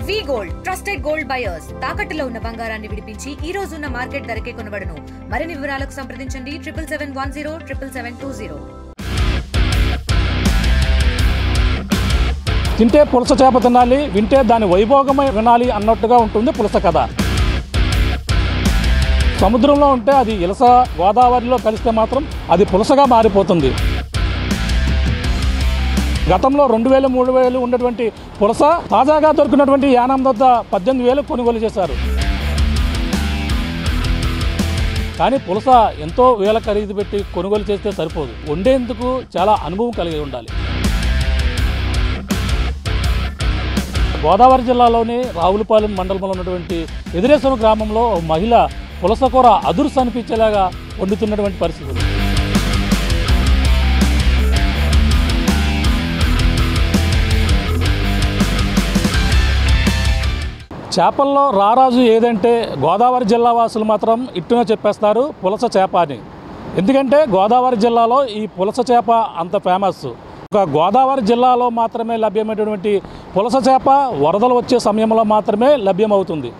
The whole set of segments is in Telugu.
వి గోల్డ్ ట్రస్టెడ్ గోల్డ్ బయర్స్ తాకట్టులో ఉన్న బంగారాన్ని విడిపించి ఈ రోజు ఉన్న మార్కెట్ ధరకే కొనబడును. మరిన్ని వివరాలకు సంప్రదించండి 7710 తింటే పులస చేప తినాలి, వింటే దాని వైభోగమై వినాలి అన్నట్టుగా ఉంటుంది పులస కథ. సముద్రంలో ఉంటే అది ఇలస, గోదావరిలో కలిస్తే మాత్రం అది పులసగా మారిపోతుంది. గతంలో 2000, 3000 ఉన్నటువంటి పులస తాజాగా దొరికినటువంటి యానం వద్ద 18,000 కొనుగోలు చేశారు. కానీ పులస ఎంతో వేల ఖరీదు పెట్టి కొనుగోలు చేస్తే సరిపోదు, వండేందుకు చాలా అనుభవం కలిగి ఉండాలి. గోదావరి జిల్లాలోని రావులపాలెం మండలంలో ఉన్నటువంటి ఎదురేశ్వరం గ్రామంలో మహిళ పులస కూర అదుర్స్ అనిపించేలాగా వండుతున్నటువంటి పరిస్థితులు. చేపల్లో రారాజు ఏదంటే గోదావరి జిల్లా వాసులు మాత్రం ఇట్టునే చెప్పేస్తారు పులస చేప అని. ఎందుకంటే గోదావరి జిల్లాలో ఈ పులస చేప అంత ఫేమస్. ఒక గోదావరి జిల్లాలో మాత్రమే లభ్యమైనటువంటి పులస చేప వరదలు వచ్చే సమయంలో మాత్రమే లభ్యమవుతుంది.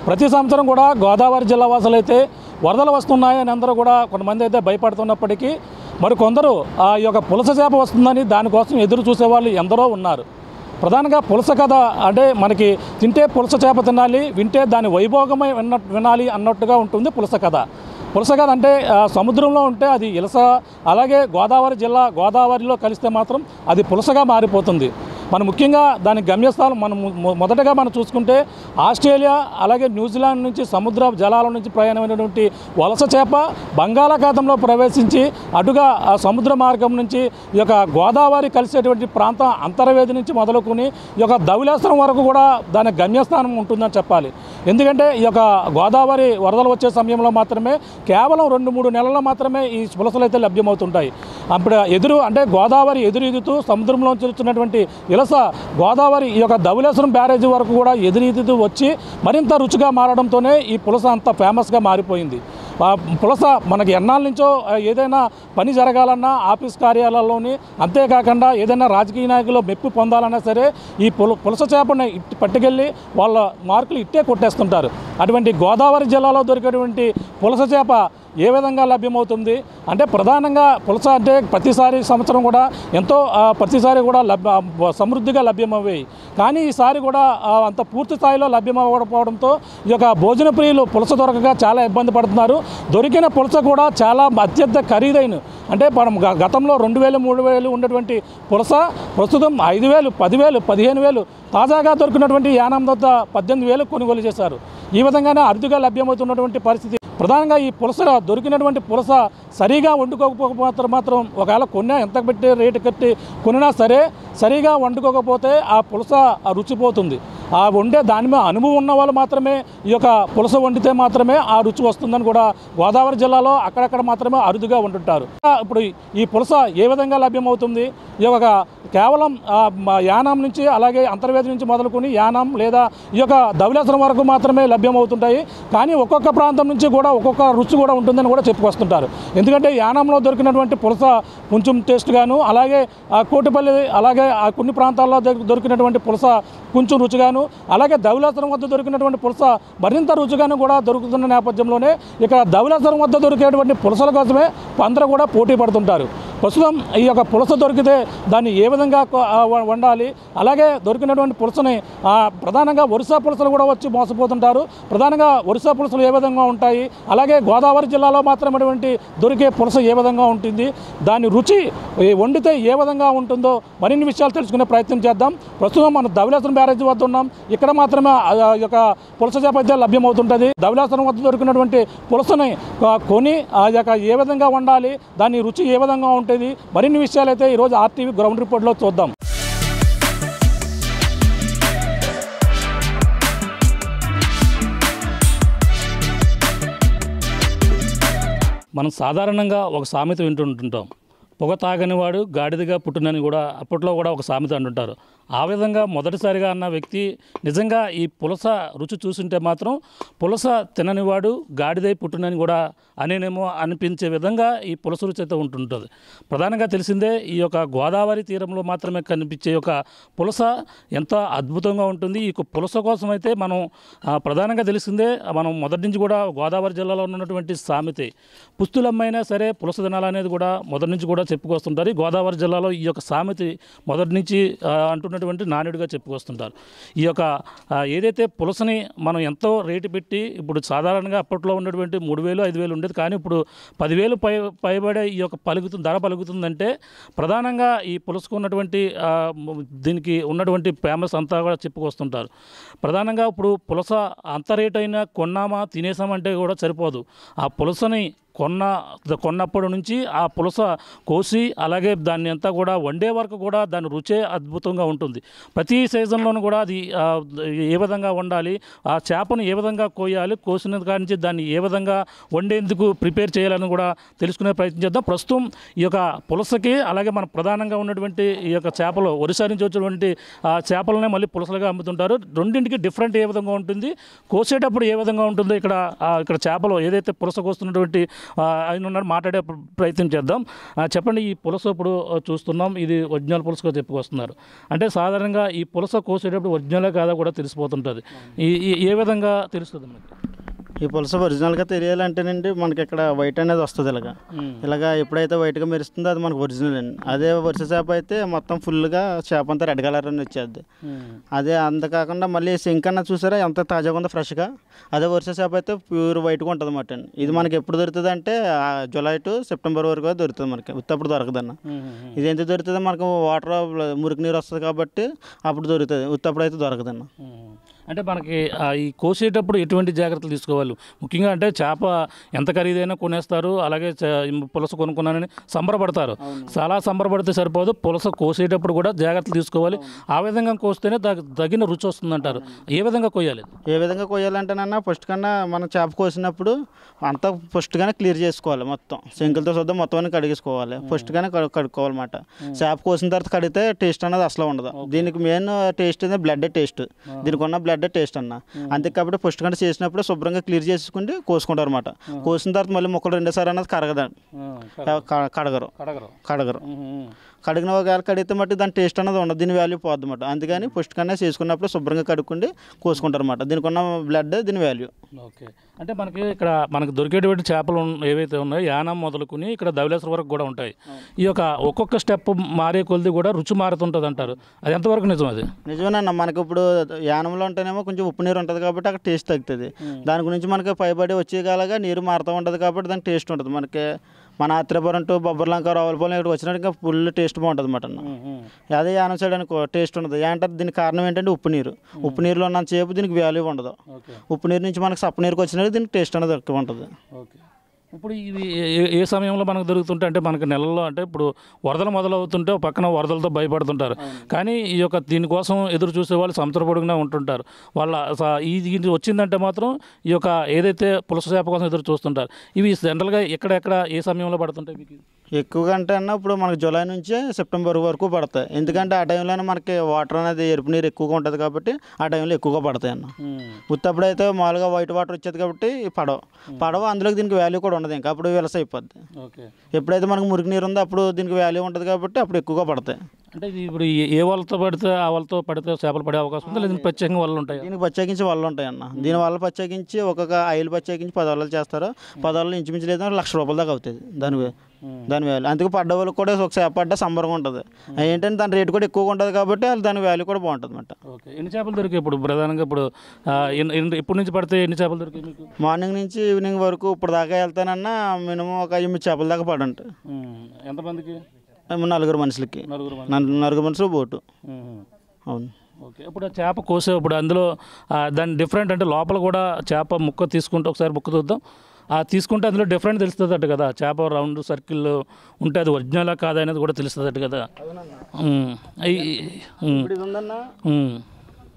ప్రతి సంవత్సరం కూడా గోదావరి జిల్లా వాసులైతే వరదలు వస్తున్నాయని అందరూ కూడా కొంతమంది అయితే భయపడుతున్నప్పటికీ మరికొందరు ఆ యొక్క పులస చేప వస్తుందని దానికోసం ఎదురు చూసేవాళ్ళు ఎందరో ఉన్నారు. ప్రధానంగా పులస కథ అంటే మనకి తింటే పులస చేప తినాలి, వింటే దాని వైభోగమై వినాలి అన్నట్టుగా ఉంటుంది పులస కథ. పులస కథ అంటే సముద్రంలో ఉంటే అది ఇలస, అలాగే గోదావరిలో కలిస్తే మాత్రం అది పులసగా మారిపోతుంది. మనం ముఖ్యంగా దాని గమ్యస్థానం మొదటగా మనం చూసుకుంటే ఆస్ట్రేలియా అలాగే న్యూజిలాండ్ నుంచి సముద్ర జలాల నుంచి ప్రయాణమైనటువంటి వలస చేప బంగాళాఖాతంలో ప్రవేశించి అటుగా ఆ సముద్ర మార్గం నుంచి ఈ యొక్క గోదావరి కలిసేటువంటి ప్రాంతం అంతర్వేది నుంచి మొదలుకొని ఈ యొక్క ధవళేశ్వరం వరకు కూడా దాని గమ్యస్థానం ఉంటుందని చెప్పాలి. ఎందుకంటే ఈ యొక్క గోదావరి వరదలు వచ్చే సమయంలో మాత్రమే కేవలం 2-3 నెలల్లో మాత్రమే ఈ పులసలు అయితే లభ్యమవుతుంటాయి. అప్పుడు గోదావరి ఎదురీదుతూ సముద్రంలోంచి వచ్చినటువంటి ఇలస గోదావరి ఈ యొక్క ధవళేశ్వరం బ్యారేజీ వరకు కూడా ఎదురీదుతూ వచ్చి మరింత రుచిగా మారడంతోనే ఈ పులస అంత ఫేమస్గా మారిపోయింది. పులస మనకి ఎన్నాళ్ళ నుంచో ఏదైనా పని జరగాలన్నా ఆఫీస్ కార్యాలయాల్లోని, అంతేకాకుండా ఏదైనా రాజకీయ నాయకులు మెప్పు పొందాలన్నా సరే ఈ పులస చేపని పట్టుకెళ్ళి వాళ్ళ మార్కులు ఇట్టే కొట్టేస్తుంటారు. అటువంటి గోదావరి జిల్లాలో దొరికేటువంటి పులస చేప ఏ విధంగా లభ్యమవుతుంది అంటే ప్రధానంగా పులస అంటే ప్రతిసారి సంవత్సరం కూడా ప్రతిసారి కూడా సమృద్ధిగా లభ్యమయ్యాయి. కానీ ఈసారి కూడా అంత పూర్తి స్థాయిలో లభ్యమవ్వకపోవడంతో ఈ యొక్క భోజన ప్రియులు పులస దొరకగా చాలా ఇబ్బంది పడుతున్నారు. దొరికిన పులస కూడా చాలా అత్యంత ఖరీదైన అంటే గతంలో 2000, 3000 ఉన్నటువంటి పులస ప్రస్తుతం 5,000, 10,000, 15,000 తాజాగా దొరికినటువంటి యానం వద్ద 18,000 కొనుగోలు చేశారు. ఈ విధంగానే అరుదుగా లభ్యమవుతున్నటువంటి పరిస్థితి. ప్రధానంగా ఈ పులస దొరికినటువంటి పులస సరిగా వండుకోకపోతే మాత్రం ఒకవేళ ఎంత పెట్టి రేటు కట్టి కొనినా సరే సరిగా వండుకోకపోతే ఆ పులస రుచిపోతుంది. ఆ వండే దాని మీద అనుభవం ఉన్న వాళ్ళు మాత్రమే ఈ యొక్క పులస వండితే మాత్రమే ఆ రుచి వస్తుందని కూడా గోదావరి జిల్లాలో అక్కడక్కడ మాత్రమే అరుదుగా వండుంటారు. ఇప్పుడు ఈ పులస ఏ విధంగా లభ్యమవుతుంది? ఈ యొక్క కేవలం యానం నుంచి అలాగే అంతర్వేది నుంచి మొదలుకొని యానం లేదా ఈ యొక్క ధవళేశ్వరం వరకు మాత్రమే లభ్యమవుతుంటాయి. కానీ ఒక్కొక్క ప్రాంతం నుంచి కూడా ఒక్కొక్క రుచి కూడా ఉంటుందని కూడా చెప్పుకొస్తుంటారు. ఎందుకంటే యానంలో దొరికినటువంటి పులస కొంచెం టేస్ట్గాను, అలాగే కోటిపల్లి అలాగే కొన్ని ప్రాంతాల్లో దొరికినటువంటి పులస కొంచెం రుచిగాను, అలాగే ధవళేశ్వరం వద్ద దొరికినటువంటి పులస మరింత రుచిగాను కూడా దొరుకుతున్న నేపథ్యంలోనే ఇక్కడ ధవళేశ్వరం వద్ద దొరికేటువంటి పులసల కోసమే అందరూ కూడా పోటీ పడుతుంటారు. ప్రస్తుతం ఈ యొక్క పులస దొరికితే దాన్ని ఏ విధంగా వండాలి, అలాగే దొరికినటువంటి పులసని ప్రధానంగా ఒరిస్సా పులసలు కూడా వచ్చి మోసపోతుంటారు. ప్రధానంగా ఒరిస్సా పులసలు ఏ విధంగా ఉంటాయి, అలాగే గోదావరి జిల్లాలో మాత్రమే దొరికే పులస ఏ విధంగా ఉంటుంది, దాని రుచి వండితే ఏ విధంగా ఉంటుందో మరిన్ని విషయాలు తెలుసుకునే ప్రయత్నం చేద్దాం. ప్రస్తుతం మనం ధవళేశ్వరం బ్యారేజీ వద్ద ఉన్నాం. ఇక్కడ మాత్రమే ఈ యొక్క పులస చేప అయితే లభ్యమవుతుంటుంది. ధవళేశ్వరం వద్ద దొరికినటువంటి పులసని కొని ఆ యొక్క ఏ విధంగా వండాలి, దాని రుచి ఏ విధంగా ఉంటుంది, మరిన్ని విషయాలు అయితే ఈరోజు ఆర్టీవీ గ్రౌండ్ రిపోర్ట్లో చూద్దాం. మనం సాధారణంగా ఒక సామెత వింటుంటాం, పొగ తాగనివాడు గాడిదగా పుట్టునని కూడా అప్పట్లో కూడా ఒక సామెత అంటుంటారు. ఆ విధంగా మొదటిసారిగా అన్న వ్యక్తి నిజంగా ఈ పులస రుచి చూసింటే మాత్రం పులస తిననివాడు గాడిదై పుట్టునని కూడా అనేనేమో అనిపించే విధంగా ఈ పులస రుచి అయితే ఉంటుంటుంది. ప్రధానంగా తెలిసిందే ఈ యొక్క గోదావరి తీరంలో మాత్రమే కనిపించే యొక్క పులస ఎంత అద్భుతంగా ఉంటుంది. ఈ పులస కోసం అయితే మనం ప్రధానంగా తెలిసిందే, మనం మొదటి నుంచి కూడా గోదావరి జిల్లాలో ఉన్నటువంటి సామెత పుస్తులమ్మైనా సరే పులస తినాలనేది కూడా మొదటి నుంచి కూడా చెప్పుకొస్తుంటారు. ఈ గోదావరి జిల్లాలో ఈ యొక్క సామెత మొదటి నుంచి అంటున్నటువంటి నానుడిగా చెప్పుకొస్తుంటారు. ఈ యొక్క ఏదైతే పులసని మనం ఎంతో రేటు పెట్టి ఇప్పుడు సాధారణంగా అప్పట్లో ఉన్నటువంటి 3,000 5,000 ఉండేది, కానీ ఇప్పుడు 10,000 పైబడే ఈ యొక్క ధర పలుకుతుందంటే ప్రధానంగా ఈ పులసకు ఉన్నటువంటి దీనికి ఉన్నటువంటి ఫేమస్ అంతా కూడా చెప్పుకొస్తుంటారు. ప్రధానంగా ఇప్పుడు పులస అంత రేట్ అయినా కొన్నామా తినేసామంటే కూడా సరిపోదు. ఆ పులసని కొన్నప్పటి నుంచి ఆ పులస కోసి అలాగే దాన్ని అంతా కూడా వండే వరకు కూడా దాని రుచే అద్భుతంగా ఉంటుంది. ప్రతి సీజన్లోనూ కూడా అది ఏ విధంగా వండాలి, ఆ చేపను ఏ విధంగా కోయాలి, కోసిన కాడి నుంచి దాన్ని ఏ విధంగా వండేందుకు ప్రిపేర్ చేయాలని కూడా తెలుసుకునే ప్రయత్నం చేద్దాం. ప్రస్తుతం ఈ యొక్క పులసకి అలాగే మన ప్రధానంగా ఉన్నటువంటి ఈ యొక్క చేపలు ఒరిస్సా నుంచి వచ్చినటువంటి ఆ చేపలనే మళ్ళీ పులసలుగా అమ్ముతుంటారు. రెండింటికి డిఫరెంట్ ఏ విధంగా ఉంటుంది, కోసేటప్పుడు ఏ విధంగా ఉంటుందో ఇక్కడ చేపలు ఏదైతే పులస కోస్తున్నటువంటి ఆయన ఉన్నారు, మాట్లాడే ప్రయత్నం చేద్దాం. చెప్పండి, ఈ పులస ఇప్పుడు చూస్తున్నాం, ఇది ఒరిజినల్ పులసగా చెప్పుకొస్తున్నారు. అంటే సాధారణంగా ఈ పులస కోసేటప్పుడు ఒరిజినలే కాదా కూడా తెలిసిపోతుంటుంది. ఏ విధంగా తెలుస్తుంది మనకి? ఈ పులస ఒరిజినల్గా తెలియాలంటేనండి మనకి ఇక్కడ వైట్ అనేది వస్తుంది. ఇలాగా ఎప్పుడైతే వైట్గా మెరుస్తుందో అది మనకు ఒరిజినల్ అండి. అదే వరుస చేప అయితే మొత్తం ఫుల్గా చేప అంతా రెడ్ కలర్ అని వచ్చేది. అదే అంతకాకుండా మళ్ళీ సింక్ అన్న చూసారా ఎంత తాజాగా ఉందో ఫ్రెష్గా. అదే వరుస చేప అయితే ప్యూర్ వైట్గా ఉంటుంది అన్నమాట అండి. ఇది మనకి ఎప్పుడు దొరుకుతుంది అంటే జూలై టు సెప్టెంబర్ వరకు దొరుకుతుంది మనకి, ఉత్తప్పుడు దొరకదన్న. ఇది ఎంత దొరుకుతుంది మనకు వాటర్ మురికి నీరు వస్తుంది కాబట్టి అప్పుడు దొరుకుతుంది, ఉత్తప్పుడు అయితే దొరకదన్న. అంటే మనకి ఈ కోసేటప్పుడు ఎటువంటి జాగ్రత్తలు తీసుకోవాలి? ముఖ్యంగా అంటే చేప ఎంత ఖరీదైనా కొనేస్తారు, అలాగే పులస కొనుక్కున్నానని సంబరపడతారు. చాలా సంబరపడితే సరిపోదు, పులస కోసేటప్పుడు కూడా జాగ్రత్తలు తీసుకోవాలి. ఆ విధంగా కోస్తేనే తగిన రుచి వస్తుందంటారు. ఏ విధంగా కొయ్యాలి? ఏ విధంగా కొయ్యాలంటేనన్నా ఫస్ట్ కన్నా మనం చేప కోసినప్పుడు అంతా ఫస్ట్గానే క్లియర్ చేసుకోవాలి. మొత్తం శంకులతో చూద్దాం మొత్తం కడిగేసుకోవాలి. ఫస్ట్గానే కడుక్కోవాలన్నమాట. చేప కోసిన తర్వాత కడిగితే టేస్ట్ అనేది అసలు ఉండదు. దీనికి మెయిన్ టేస్ట్ అనేది బ్లడ్ టేస్ట్, దీనికి ఉన్న బ్లడ్ టేస్ట్ అన్న. అంతే కాబట్టి ఫస్ట్ కంటే చేసినప్పుడు శుభ్రంగా క్లియర్ చేసుకుంటే కోసుకుంటారు అనమాట. కోసిన తర్వాత మళ్ళీ ముక్కలు రెండోసారి అన్నది కడగరు. కడిగిన ఒకవేళ కడిగితే మట్టి దాని టేస్ట్ అనేది ఉండదు, దీని వాల్యూ పోద్ది అన్నమాట. అందుకని ఫస్ట్ కన్నా చేసుకున్నప్పుడు శుభ్రంగా కడుక్కుండి కోసుకుంటారు అన్నమాట. దీనికి ఉన్న బ్లడ్ దీని వాల్యూ. ఓకే, అంటే మనకు దొరికేటువంటి చేపలు ఏవైతే ఉన్నాయో యానం మొదలుకుని ఇక్కడ ధవళేశ్వరం వరకు కూడా ఉంటాయి. ఈ యొక్క ఒక్కొక్క స్టెప్ మారే కొలిది కూడా రుచి మారుతుంటుంది అంటారు. అది ఎంతవరకు నిజం? అది నిజమేనన్న. మనకి ఇప్పుడు యానంలో ఉంటేనేమో కొంచెం ఉప్పు నీరు ఉంటుంది కాబట్టి అక్కడ టేస్ట్ తగ్గుతుంది. దాని గురించి మనకి పైబడి వచ్చేగాలగా నీరు మారుతూ ఉంటుంది కాబట్టి దానికి టేస్ట్ ఉంటుంది. మనకి మన ఆత్రేపురం టు బొబ్బర్లంక రావులపాలెం ఇక్కడ వచ్చినట్టు ఇంకా ఫుల్ టేస్ట్ బాగుంటుంది అన్నమాట. అదే యానం సైడ్ అనుకో టేస్ట్ ఉండదు. ఏంటంటే దీనికి కారణం ఏంటంటే ఉప్పు నీరు. ఉప్పు నీరులో ఉన్న చేపు దీనికి వాల్యూ ఉండదు. ఉప్పు నీరు నుంచి మనకు సప్పు నీరుకి వచ్చినట్టు దీనికి టేస్ట్ అనేది ఎక్కువ ఉంటుంది. ఇప్పుడు ఇవి ఏ సమయంలో మనకు దొరుకుతుంటే, అంటే మనకు నెలల్లో అంటే ఇప్పుడు వరదలు మొదలవుతుంటే పక్కన వరదలతో భయపడుతుంటారు, కానీ ఈ యొక్క దీనికోసం ఎదురు చూసే వాళ్ళు సంవత్సర పొడుగునా ఉంటుంటారు. ఇది వచ్చిందంటే మాత్రం ఈ యొక్క ఏదైతే పులస చేప కోసం ఎదురు చూస్తుంటారు. ఇవి జనరల్గా ఎక్కడెక్కడ ఏ సమయంలో పడుతుంటాయి మీకు? ఎక్కువగా అంటే అన్న ఇప్పుడు మనకు జూలై నుంచి సెప్టెంబర్ వరకు పడతాయి. ఎందుకంటే ఆ టైంలోనే మనకి వాటర్ అనేది ఎరుపు నీరు ఎక్కువగా ఉంటుంది కాబట్టి ఆ టైంలో ఎక్కువగా పడతాయి అన్న. ఉత్తప్పుడు అయితే మామూలుగా వైట్ వాటర్ వచ్చేది కాబట్టి పడవ అందులోకి దీనికి వాల్యూ కూడా ఉండదు, ఇంకా అప్పుడు వెలస అయిపోద్ది. ఎప్పుడైతే మనకు మురికి నీరు ఉందో అప్పుడు దీనికి వాల్యూ ఉంటుంది కాబట్టి అప్పుడు ఎక్కువగా పడతాయి. అంటే ఇప్పుడు ఏ వాళ్ళతో పడితే ఆ వాళ్ళతో పడితే చేపలు పడే అవకాశం ఉంది, లేదా ప్రత్యేకంగా వలలు ఉంటాయి? దీనికి ప్రత్యేకించి వలలు ఉంటాయి అన్న. దీనివల్ల ప్రత్యేకించి ఒక్కొక్క ఆయిల్ ప్రత్యేకించి 10 వలలు చేస్తారు. 10 వలలు ఇంచుమించు లేదా ₹1,00,000 దాకా అవుతుంది దాని వాల్యూ. అందుకే పడ్డ వాళ్ళకి కూడా ఒక చేప పడ్డ సంబరంగా ఉంటుంది. ఏంటంటే దాని రేటు కూడా ఎక్కువగా ఉంటుంది కాబట్టి దాని వాల్యూ కూడా బాగుంటుంది అన్నమాట. ఓకే, ఎన్ని చేపలు దొరికాయి ఇప్పుడు ప్రధానంగా? ఇప్పుడు నుంచి పడితే ఎన్ని చేపలు దొరికాయి మీకు? మార్నింగ్ నుంచి ఈవినింగ్ వరకు ఇప్పుడు దాకా వెళ్తానన్నా మినిమం ఒక 8 చేపల దాకా పడుంటాయి. ఎంతమందికి? 4 మనుషులకి. 4 మనుషులు బోటు. అవును. ఓకే, ఇప్పుడు చేప కోసేప్పుడు అందులో దాని డిఫరెంట్ అంటే లోపల కూడా చేప ముక్క తీసుకుంటే ఒకసారి ముక్క చూద్దాం. తీసుకుంటే అందులో డిఫరెంట్ తెలుస్తుంది అట్టు కదా, చేప రౌండ్ సర్కిల్ ఉంటే అది ఒరిజినలా కాదా అనేది కూడా తెలుస్తుంది అట్టు కదా.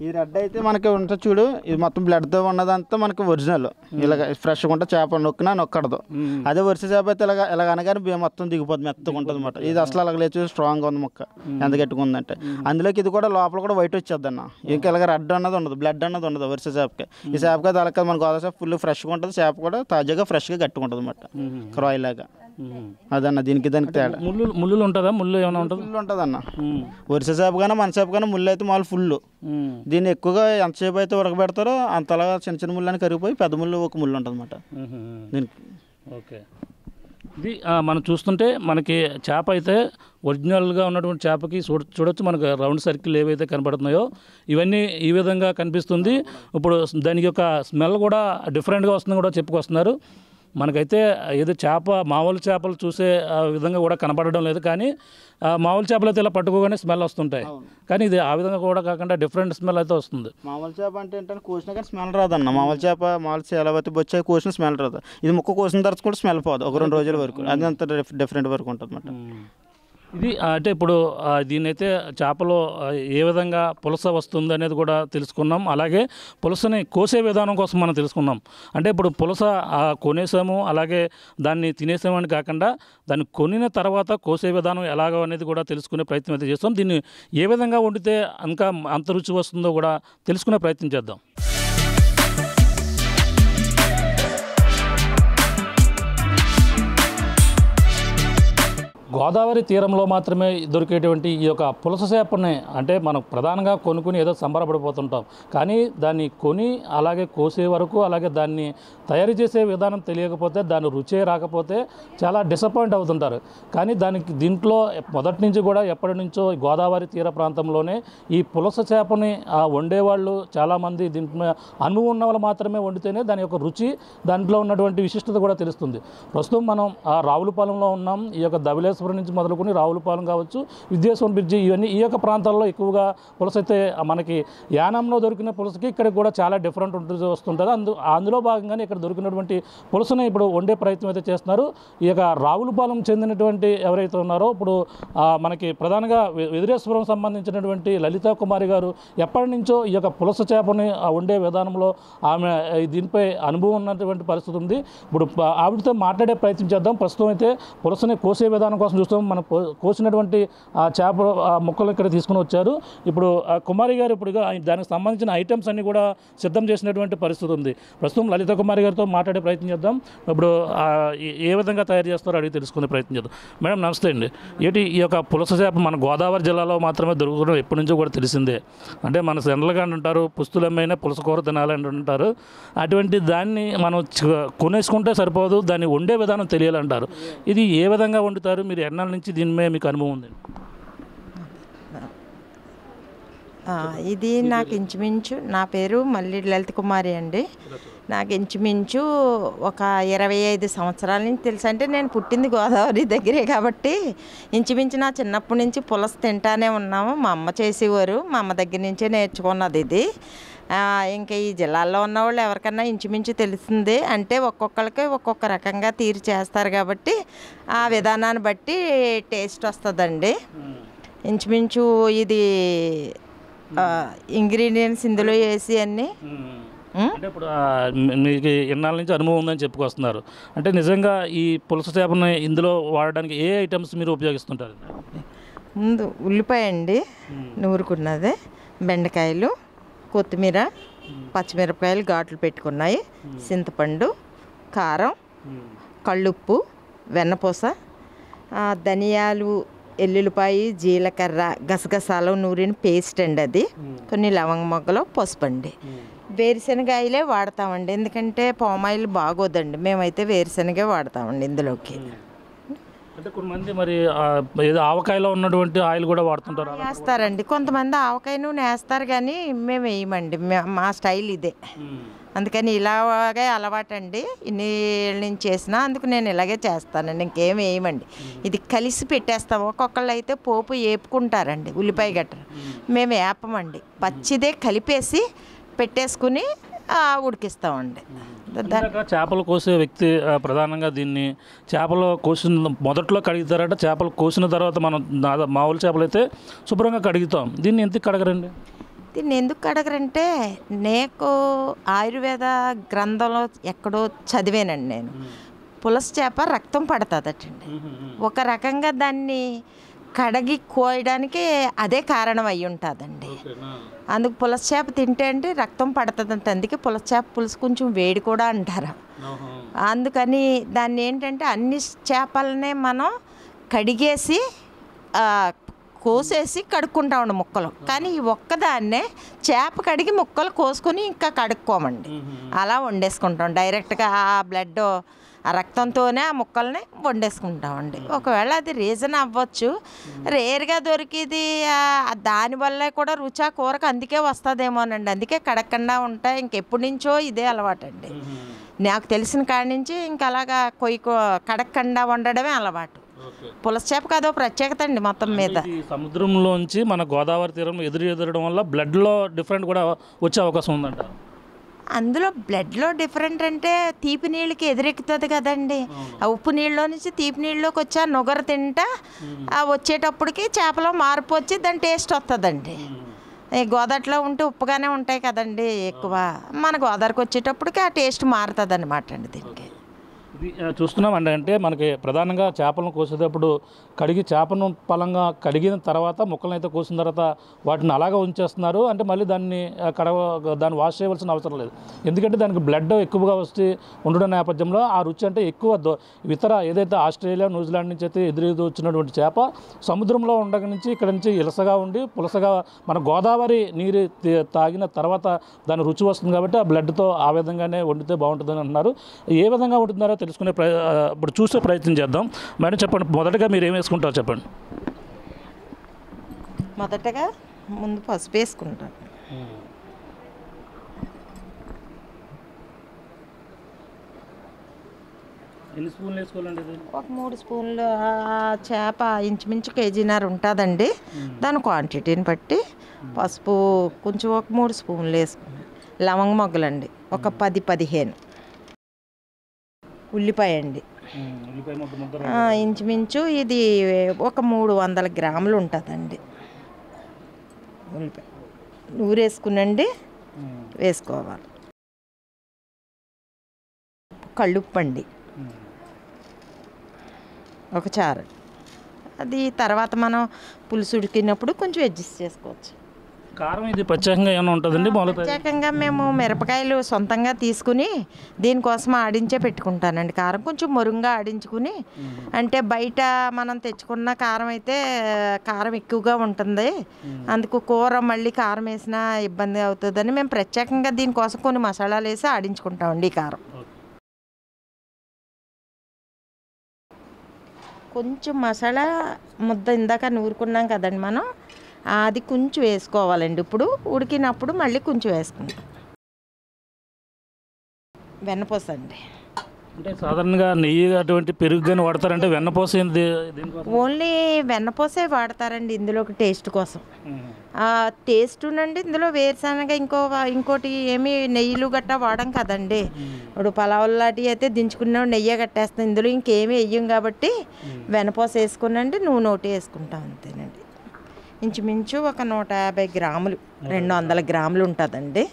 ఈ రెడ్ అయితే మనకి ఉంటుంది చూడు, ఇది మొత్తం బ్లడ్తో ఉన్నదంతా మనకి ఒరిజినల్. ఇలాగ ఫ్రెష్గా ఉంటే చేప నొక్కడదు. అదే వరుస చేప అయితే ఇలాగ అనగానే మొత్తం దిగిపోతుంది, మెత్తగా ఉంటుంది అనమాట. ఇది అసలు అలాగ లేదు, స్ట్రాంగ్గా ఉంది ముక్క, ఎంత గట్టిగా ఉందంటే. అందులోకి ఇది కూడా లోపల కూడా వైట్ వచ్చేది అన్న. ఇంకా ఇలాగ రెడ్ అన్నది ఉండదు, బ్లడ్ అన్నది ఉండదు వరుస చేపకి. ఈ చేపకి అది అలాగ మన గోదావరి చేప ఫుల్ ఫ్రెష్గా ఉంటుంది, చేప కూడా తాజాగా ఫ్రెష్గా గట్టిగా ఉంటుంది అనమాట, క్రాయ్ లాగా. అదన్న దానికి తేడా. ముళ్ళు ఉంటుందా? ముళ్ళు ఏమైనా ఉంటుంది? ఫుల్ ఉంటుంది అన్న. వరుస చేప కానీ మన చేప కానీ ముళ్ళు అయితే మాలు ఫుల్. దీన్ని ఎక్కువగా ఎంతసేపు అయితే ఉడకబెడతారో అంతలాగా చిన్న చిన్న ముళ్ళు అని కరిగిపోయి పెద్ద ముళ్ళు ఒక ముళ్ళు ఉంటుంది అనమాట దీనికి. ఓకే, ఇది మనం చూస్తుంటే మనకి చేప అయితే ఒరిజినల్గా ఉన్నటువంటి చేపకి చూడొచ్చు. మనకు రౌండ్ సర్కిల్ ఏవైతే కనబడుతున్నాయో ఇవన్నీ ఈ విధంగా కనిపిస్తుంది. ఇప్పుడు దానికి యొక్క స్మెల్ కూడా డిఫరెంట్గా వస్తుందని కూడా చెప్పుకొస్తున్నారు. మనకైతే ఏదో చేప మామూలు చేపలు చూసే విధంగా కూడా కనపడడం లేదు, కానీ మామూలు చేపలు అయితే ఇలా పట్టుకోగానే స్మెల్ వస్తుంటాయి. కానీ ఇది ఆ విధంగా కూడా కాకుండా డిఫరెంట్ స్మెల్ అయితే వస్తుంది. మామూలు చేప అంటే ఏంటంటే కోసినా కానీ స్మెల్ రాదన్న. మామూలు చేప మామూలు చేలవతి బొచ్చే కోసిన స్మెల్ రాదు. ఇది ముక్క కోసిన తర్వాత కూడా స్మెల్ పోదు ఒక 2 రోజుల వరకు. అది అంత డిఫరెంట్ వరకు ఉంటుంది అన్నమాట. ఇది అంటే ఇప్పుడు దీన్నైతే చేపలో ఏ విధంగా పులస వస్తుంది అనేది కూడా తెలుసుకున్నాం. అలాగే పులసని కోసే విధానం కోసం మనం తెలుసుకున్నాం. అంటే ఇప్పుడు పులస కొనేసాము, అలాగే దాన్ని తినేసామని కాకుండా దాన్ని కొనిన తర్వాత కోసే విధానం ఎలాగో అనేది కూడా తెలుసుకునే ప్రయత్నం అయితే చేస్తాం. దీన్ని ఏ విధంగా వండితే ఇంకా అంత రుచి వస్తుందో కూడా తెలుసుకునే ప్రయత్నం చేద్దాం. గోదావరి తీరంలో మాత్రమే దొరికేటువంటి ఈ యొక్క పులస చేపని అంటే మనం ప్రధానంగా కొనుక్కుని ఏదో సంబరపడిపోతుంటాం, కానీ దాన్ని కొని అలాగే కోసే వరకు, అలాగే దాన్ని తయారు చేసే విధానం తెలియకపోతే, దాని రుచే రాకపోతే చాలా డిసప్పాయింట్ అవుతుంటారు. కానీ దీంట్లో మొదటి నుంచి కూడా ఎప్పటి నుంచో గోదావరి తీర ప్రాంతంలోనే ఈ పులస చేపని వండేవాళ్ళు చాలామంది, దీంట్లో అనుభవం ఉన్న వాళ్ళు మాత్రమే వండితేనే దాని యొక్క రుచి, దాంట్లో ఉన్నటువంటి విశిష్టత కూడా తెలుస్తుంది. ప్రస్తుతం మనం రావులపాలెంలో ఉన్నాం. ఈ యొక్క ధవళేశ్వరం నుంచి మొదలుకొని రావులపాలెం కావచ్చు, విద్యాశ్వరం బ్రిడ్జి, ఇవన్నీ ఈ యొక్క ప్రాంతాల్లో ఎక్కువగా పులస అయితే మనకి యానంలో దొరికిన పులసకి ఇక్కడ కూడా చాలా డిఫరెంట్ వస్తుంటుంది. అందులో భాగంగానే ఇక్కడ దొరికినటువంటి పులసని ఇప్పుడు వండే ప్రయత్నం అయితే చేస్తున్నారు. ఈ యొక్క రావులపాలెం చెందినటువంటి ఎవరైతే ఉన్నారో ఇప్పుడు మనకి ప్రధానంగా విద్యాశ్వరం సంబంధించినటువంటి లలితా కుమారి గారు ఎప్పటి నుంచో ఈ యొక్క పులస చేపని వండే విధానంలో ఆమె దీనిపై అనుభవం ఉన్నటువంటి పరిస్థితి ఉంది. ఇప్పుడు ఆవిడతో మాట్లాడే ప్రయత్నం చేద్దాం. ప్రస్తుతం అయితే పులసని కోసే విధానం కోసం చూస్తాం. మనం కోసినటువంటి చేప ముక్కలు ఇక్కడ తీసుకుని వచ్చారు. ఇప్పుడు కుమారి గారు ఇప్పుడు దానికి సంబంధించిన ఐటమ్స్ అన్ని కూడా సిద్ధం చేసినటువంటి పరిస్థితి ఉంది. ప్రస్తుతం లలిత కుమారి గారితో మాట్లాడే ప్రయత్నం చేద్దాం. ఇప్పుడు ఏ విధంగా తయారు చేస్తారో అడిగి తెలుసుకునే ప్రయత్నం చేద్దాం. మేడం నమస్తే అండి. ఈ యొక్క పులస చేప మన గోదావరి జిల్లాలో మాత్రమే దొరుకుతుండడం ఎప్పటి నుంచో కూడా తెలిసిందే. అంటే మన జనరల్గా అంటారు పుస్తులమ్మైనా పులస కూర తినాలని అంటారు. అటువంటి దాన్ని మనం కొనేసుకుంటే సరిపోదు, దాన్ని వండే విధానం తెలియాలంటారు. ఇది ఏ విధంగా వండుతారు? మీరు ఎన్నాళ్ళ నుంచి దీని మీద మీకు అనుభవం ఉంది? ఇది నాకు ఇంచుమించు, నా పేరు మల్లి లలిత కుమారి అండి. నాకు ఇంచుమించు ఒక 25 సంవత్సరాల నుంచి తెలుసు. అంటే నేను పుట్టింది గోదావరి దగ్గరే కాబట్టి ఇంచుమించు నా చిన్నప్పటి నుంచి పులస తింటానే ఉన్నాము. మా అమ్మ చేసేవారు, మా అమ్మ దగ్గర నుంచే నేర్చుకున్నది ఇది. ఇంకా ఈ జిల్లాలో ఉన్న వాళ్ళు ఎవరికన్నా ఇంచుమించు తెలుస్తుంది. అంటే ఒక్కొక్కరికి ఒక్కొక్క రకంగా తీరు చేస్తారు కాబట్టి ఆ విధానాన్ని బట్టి టేస్ట్ వస్తుందండి. ఇంచుమించు ఇది ఇంగ్రీడియంట్స్ ఇందులో వేసి అన్నీ. అంటే ఇప్పుడు మీకు ఎన్నాళ్ళ నుంచి అనుభవం ఉందని చెప్పుకొస్తున్నారు. అంటే నిజంగా ఈ పులస చేపని ఇందులో వాడడానికి ఏ ఐటమ్స్ మీరు ఉపయోగిస్తుంటారు? ముందు ఉల్లిపాయ అండి నూరుకున్నది, బెండకాయలు, కొత్తిమీర, పచ్చిమిరపకాయలు ఘాట్లు పెట్టుకున్నాయి, చింతపండు, కారం, కళ్ళుప్పు, వెన్నపూస, ధనియాలు, ఎల్లుల్లిపాయ, జీలకర్ర, గసగసాలు నూరిన పేస్ట్ అండి అది, కొన్ని లవంగ మొగ్గలు, పసుపు అండి. వేరుశనగాయలే వాడతామండి, ఎందుకంటే పామాయిల్ బాగోదండి. మేమైతే వేరుశనగే వాడతామండి ఇందులోకి. అంటే కొంతమంది మరి ఏదో ఆవకాయలో ఉన్నటువంటి ఆయిల్ కూడా వాడుతుంటారు, వేస్తారండి. కొంతమంది ఆవకాయ నూనె వేస్తారు, కానీ మేము వేయమండి. మా స్టైల్ ఇదే, అందుకని ఇలాగే అలవాటండి. ఇన్ని ఏళ్ళ నుంచి చేసినా అందుకు నేను ఇలాగే చేస్తానండి, ఇంకేం వేయమండి. ఇది కలిసి పెట్టేస్తాం. ఒక్కొక్కళ్ళు అయితే పోపు వేపుకుంటారండి, ఉల్లిపాయ గట్ర. మేము వేపమండి, పచ్చిదే కలిపేసి పెట్టేసుకుని ఉడికిస్తామండి. చేపలు కోసే వ్యక్తి ప్రధానంగా దీన్ని చేపలు కోసిన మొదట్లో కడుగుతారట. చేపలు కోసిన తర్వాత మనం మామూలు చేపలు అయితే శుభ్రంగా కడుగుతాం. దీన్ని ఎంత కడగరండి? దీన్ని ఎందుకు కడగరంటే నాకు ఆయుర్వేద గ్రంథంలో ఎక్కడో చదివానండి నేను. పులస చేప రక్తం పడుతుందటండి. ఒక రకంగా దాన్ని కడిగి కోయడానికి అదే కారణం అయి ఉంటుందండి. అందుకు పులస చేప తింటే అంటే రక్తం పడుతుందంట. అందుకే పులస చేప పులుసు కొంచెం వేడి కూడా అంటారు. అందుకని దాన్ని ఏంటంటే అన్ని చేపలనే మనం కడిగేసి కోసేసి కడుక్కుంటామండి ముక్కలు. కానీ ఈ ఒక్కదాన్నే చేప కడిగి ముక్కలు కోసుకొని ఇంకా కడుక్కోమండి, అలా వండేసుకుంటాం డైరెక్ట్గా. ఆ బ్లడ్ ఆ రక్తంతోనే ఆ ముక్కల్ని వండేసుకుంటామండి. ఒకవేళ అది రీజన్ అవ్వచ్చు, రేర్గా దొరికిది దానివల్ల కూడా రుచి ఆ కూరకు అందుకే వస్తుందేమోనండి. అందుకే కడగకుండా ఉంటాయి. ఇంకెప్పటి నుంచో ఇదే అలవాటండి. నాకు తెలిసిన కాడి నుంచి ఇంకా అలాగా కడగకుండా వండడమే అలవాటు. పులస చేపకు అదో ప్రత్యేకత అండి మొత్తం మీద. సముద్రంలోంచి మన గోదావరి తీరం ఎదురడం వల్ల బ్లడ్లో డిఫరెంట్ కూడా వచ్చే అవకాశం ఉందంట. అందులో బ్లడ్లో డిఫరెంట్ అంటే తీపి నీళ్ళకి ఎదురెక్కుతుంది కదండి. ఆ ఉప్పు నీళ్ళలో నుంచి తీపి నీళ్ళలోకి వచ్చి ఆ నుగర తింటా వచ్చేటప్పటికి చేపలో మార్పు వచ్చి దాని టేస్ట్ వస్తుందండి. గోదావరిలో ఉంటే ఉప్పుగానే ఉంటాయి కదండి ఎక్కువ. మన గోదావరికి వచ్చేటప్పటికి ఆ టేస్ట్ మారుతుంది అనమాట అండి దీనికి. ఇది చూస్తున్నామండి. అంటే మనకి ప్రధానంగా చేపలను కోసేటప్పుడు చేపను పలంగా కడిగిన తర్వాత ముక్కలను అయితే కోసిన తర్వాత వాటిని అలాగా ఉంచేస్తున్నారు. అంటే మళ్ళీ దాన్ని దాన్ని వాష్ చేయవలసిన అవసరం లేదు. ఎందుకంటే దానికి బ్లడ్ ఎక్కువగా వచ్చి ఉండడం నేపథ్యంలో ఆ రుచి అంటే ఎక్కువ ఇతర ఏదైతే ఆస్ట్రేలియా న్యూజిలాండ్ నుంచి అయితే వచ్చినటువంటి చేప సముద్రంలో ఉండక నుంచి ఇక్కడ నుంచి ఇలసగా ఉండి పులసగా మన గోదావరి నీరు తాగిన తర్వాత దాని రుచి వస్తుంది. కాబట్టి ఆ బ్లడ్తో ఆ విధంగానే వండితే బాగుంటుందని అంటున్నారు. ఏ విధంగా ఉంటున్నారో తెలుసుకునే ఇప్పుడు చూసే ప్రయత్నం చేద్దాం. మేడం చెప్పండి, మొదటగా మీరు ఏం వేసుకుంటారో చెప్పండి. మొదటగా ముందు పసుపు వేసుకుంటాను. ఎన్ని స్పూన్లు వేసుకోవాలండి? ఒక 3 స్పూన్లు. చేప ఇంచుమించు కేజీన్నర ఉంటుందండి. దాని క్వాంటిటీని బట్టి పసుపు కొంచెం ఒక 3 స్పూన్లు వేసుకున్నాను. లవంగ మొగ్గలండి ఒక 10-15. ఉల్లిపాయ అండి ఇంచుమించు ఇది ఒక 300 గ్రాములు ఉంటుందండి. ఉల్లిపాయ నూరేసుకునండి వేసుకోవాలి. కళ్ళుప్పండి ఒక చారు. అది తర్వాత మనం పులుసు ఉడికినప్పుడు కొంచెం అడ్జస్ట్ చేసుకోవచ్చు. కారం ఇది ప్రత్యేకంగా ఏమైనా ఉంటుందండి? ప్రత్యేకంగా మేము మిరపకాయలు సొంతంగా తీసుకుని దీనికోసం ఆడించే పెట్టుకుంటానండి. కారం కొంచెం మొరుగ్గా ఆడించుకుని, అంటే బయట మనం తెచ్చుకున్న కారం అయితే కారం ఎక్కువగా ఉంటుంది, అందుకు కూర మళ్ళీ కారం వేసినా ఇబ్బంది అవుతుందని మేము ప్రత్యేకంగా దీనికోసం కొన్ని మసాలాలు వేసి ఆడించుకుంటామండి. ఈ కారం కొంచెం మసాలా ముద్ద ఇందాక నూరుకున్నాం కదండి మనం, అది కొంచెం వేసుకోవాలండి. ఇప్పుడు ఉడికినప్పుడు మళ్ళీ కొంచెం వేసుకుంటాం. వెన్నపూస అండి. అంటే సాధారణంగా నెయ్యి అటువంటి పెరుగు కానీ వాడతారంటే వెన్నపూస ఓన్లీ వెన్నపూసే వాడతారండి ఇందులోకి టేస్ట్ కోసం. టేస్ట్ నుండి ఇందులో వేరుశనగ ఇంకోటి ఏమి నెయ్యిలు గట్టా వాడం కదండి. ఇప్పుడు పలావులు లాంటివి అయితే దించుకున్న నెయ్యి కట్టేస్తాం. ఇందులో ఇంకేమీ వేయం కాబట్టి వెన్నపూస వేసుకునండి, నూనె ఒకటి వేసుకుంటాం అంతేనండి. ఇంచుమించు ఒక 150 గ్రాములు 200 గ్రాములు ఉంటుందండి.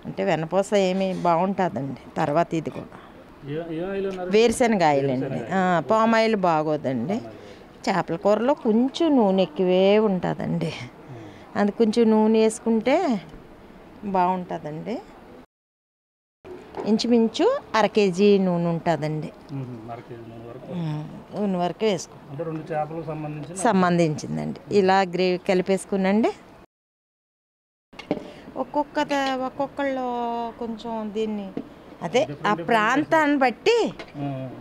అంటే వెన్నపూస ఏమి బాగుంటుందండి. తర్వాత ఇది కూడా వేరుశనగ ఆయిల్ అండి. పామ్ ఆయిల్ బాగోదండి. చేపల కూరలో కొంచెం నూనె ఎక్కువే ఉంటుందండి. అది కొంచెం నూనె వేసుకుంటే బాగుంటుందండి. ఇంచుమించు 1/2 కేజీ నూనె ఉంటుందండి. నూనె వరకు వేసుకుంటాం. సంబంధించిందండి. ఇలా గ్రేవీ కలిపేసుకునండి. ఒక్కొక్కళ్ళు కొంచెం దీన్ని అదే ఆ ప్రాంతాన్ని బట్టి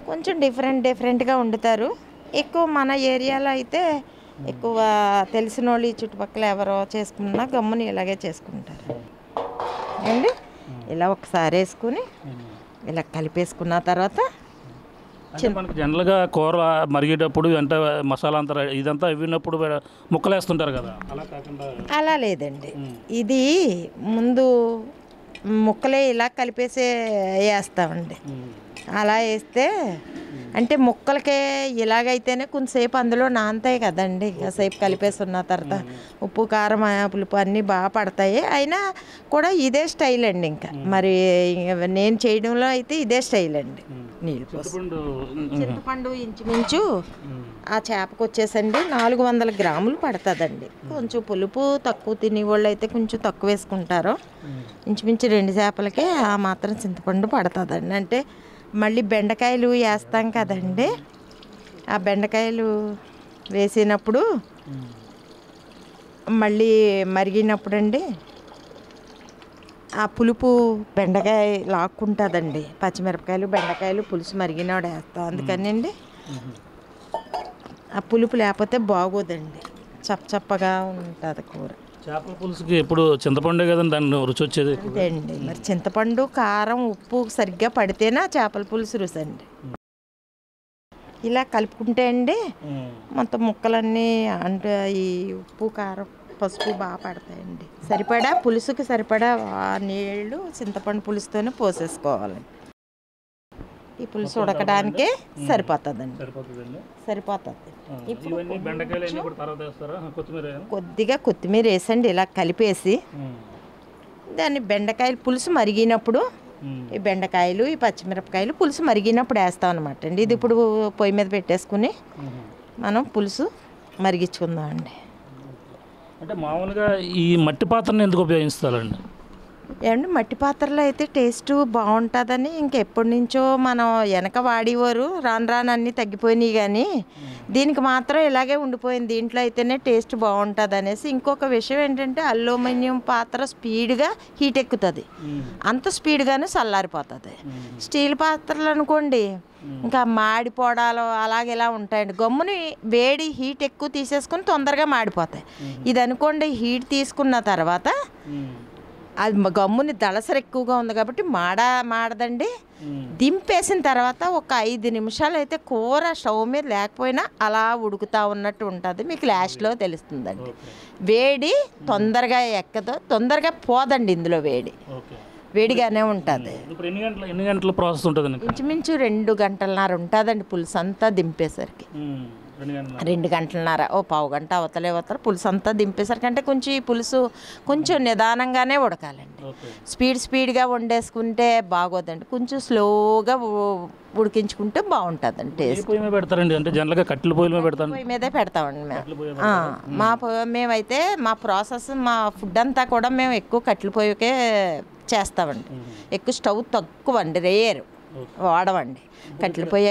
కొంచెం డిఫరెంట్గా వండుతారు. ఎక్కువ మన ఏరియాలో అయితే ఎక్కువ తెలిసిన వాళ్ళు ఈ చుట్టుపక్కల ఎవరో చేసుకున్నా గమ్ముని ఇలాగే చేసుకుంటారు అండి. ఇలా ఒకసారి వేసుకుని ఇలా కలిపేసుకున్న తర్వాత మనకి జనరల్గా కూర మరిగేటప్పుడు అంటే మసాలా అంతా ఇదంతా ఇవ్వినప్పుడు ముక్కలు వేస్తుంటారు కదా, అలా కాకుండా అలా లేదండి. ఇది ముందు ముక్కలే ఇలా కలిపేసే వేస్తామండి. అలా వేస్తే అంటే ముక్కలకే ఇలాగైతేనే కొంతసేపు అందులో నానతాయి కదండి, కాసేపు కలిపేసి ఉన్న తర్వాత ఉప్పు కారం పులుపు అన్నీ బాగా పడతాయి. అయినా కూడా ఇదే స్టైల్ అండి. ఇంకా మరి నేను చేయడంలో అయితే ఇదే స్టైల్ అండి. నీళ్ళు పోసి చింతపండు ఇంచుమించు ఆ చేపకు వచ్చేసండి 400 గ్రాములు పడుతుందండి. కొంచెం పులుపు తక్కువ తినేవాళ్ళు అయితే కొంచెం తక్కువ వేసుకుంటారు. ఇంచుమించు 2 చేపలకే ఆ మాత్రం చింతపండు పడుతుందండి. అంటే మళ్ళీ బెండకాయలు వేస్తాం కదండి, ఆ బెండకాయలు వేసినప్పుడు మళ్ళీ మరిగినప్పుడు అండి ఆ పులుపు బెండకాయ లాక్కుంటుందండి. పచ్చిమిరపకాయలు బెండకాయలు పులుసు మరిగినాడు వేస్తాం, అందుకని అండి ఆ పులుపు లేకపోతే బాగోదండి, చప్పగా ఉంటుంది కూర. చేపల పులుసుకి ఎప్పుడు చింతపండే కదండి దాన్ని రుచి వచ్చేది. అంతే అండి, మరి చింతపండు కారం ఉప్పు సరిగ్గా పడితేనే ఆ చేపల పులుసు రుచి అండి. ఇలా కలుపుకుంటే అండి మొత్తం ముక్కలన్నీ అంటే ఈ ఉప్పు కారం పసుపు బాగా పడతాయండి. సరిపడా పులుసుకి సరిపడా నీళ్ళు చింతపండు పులుసుతోనే పోసేసుకోవాలి. ఈ పులుసు ఉడకడానికే సరిపోతుందండి, సరిపోతుంది. ఇప్పుడు కొద్దిగా కొత్తిమీర వేసండి, ఇలా కలిపేసి దాన్ని బెండకాయలు పులుసు మరిగినప్పుడు ఈ బెండకాయలు ఈ పచ్చిమిరపకాయలు పులుసు మరిగినప్పుడు వేస్తాం అనమాట అండి. ఇది ఇప్పుడు పొయ్యి మీద పెట్టేసుకుని మనం పులుసు మరిగించుకుందామండి. అంటే మామూలుగా ఈ మట్టి పాత్రను ఎందుకు ఉపయోగిస్తారండి? ఏమండి మట్టి పాత్రలో అయితే టేస్ట్ బాగుంటుందని ఇంకెప్పటి నుంచో మనం వెనక వాడేవారు, రాను అన్నీ తగ్గిపోయినాయి. కానీ దీనికి మాత్రం ఇలాగే ఉండిపోయింది, దీంట్లో అయితేనే టేస్ట్ బాగుంటుంది అనేసి. ఇంకొక విషయం ఏంటంటే అల్యూమినియం పాత్ర స్పీడ్గా హీట్ ఎక్కుతుంది, అంత స్పీడ్గానే చల్లారిపోతుంది. స్టీల్ పాత్రలు అనుకోండి ఇంకా మాడిపోవడాలు అలాగే ఇలా ఉంటాయండి. గమ్ముని వేడి హీట్ ఎక్కువ తీసేసుకుని తొందరగా మాడిపోతాయి. ఇది అనుకోండి హీట్ తీసుకున్న తర్వాత అది గమ్ముని దళసరి ఎక్కువగా ఉంది కాబట్టి మాడదండి. దింపేసిన తర్వాత ఒక 5 నిమిషాలు అయితే కూర స్టవ్ మీద లేకపోయినా అలా ఉడుకుతూ ఉన్నట్టు ఉంటుంది, మీకు లాస్ట్లో తెలుస్తుందండి. వేడి తొందరగా ఎక్కదు, తొందరగా పోదండి, ఇందులో వేడిగానే ఉంటుంది. ఎన్ని గంటల ప్రాసెస్ ఉంటుంది? ఇంచుమించు 2 గంటలన్నర ఉంటుందండి పులుసు అంతా దింపేసరికి. 2 గంటలన్నర, ఓ పావు గంట అవతలే పులుసు అంతా దింపేసరికి. అంటే కొంచెం ఈ పులుసు కొంచెం నిదానంగానే ఉడకాలండి, స్పీడ్గా వండేసుకుంటే బాగోదండి, కొంచెం స్లోగా ఉడికించుకుంటే బాగుంటుందండి టేస్ట్. పెడతారండి అంటే జనరల్గా కట్టెల పొయ్యి మీద పెడతాను, పొయ్యి మీదే పెడతామండి మేము. మేమైతే మా ప్రాసెస్ మా ఫుడ్ అంతా కూడా మేము ఎక్కువ కట్టెల పొయ్యికే చేస్తామండి. ఎక్కువ స్టవ్ తక్కువ అండి, రేరు వాడమండి. కట్టెల పొయ్యి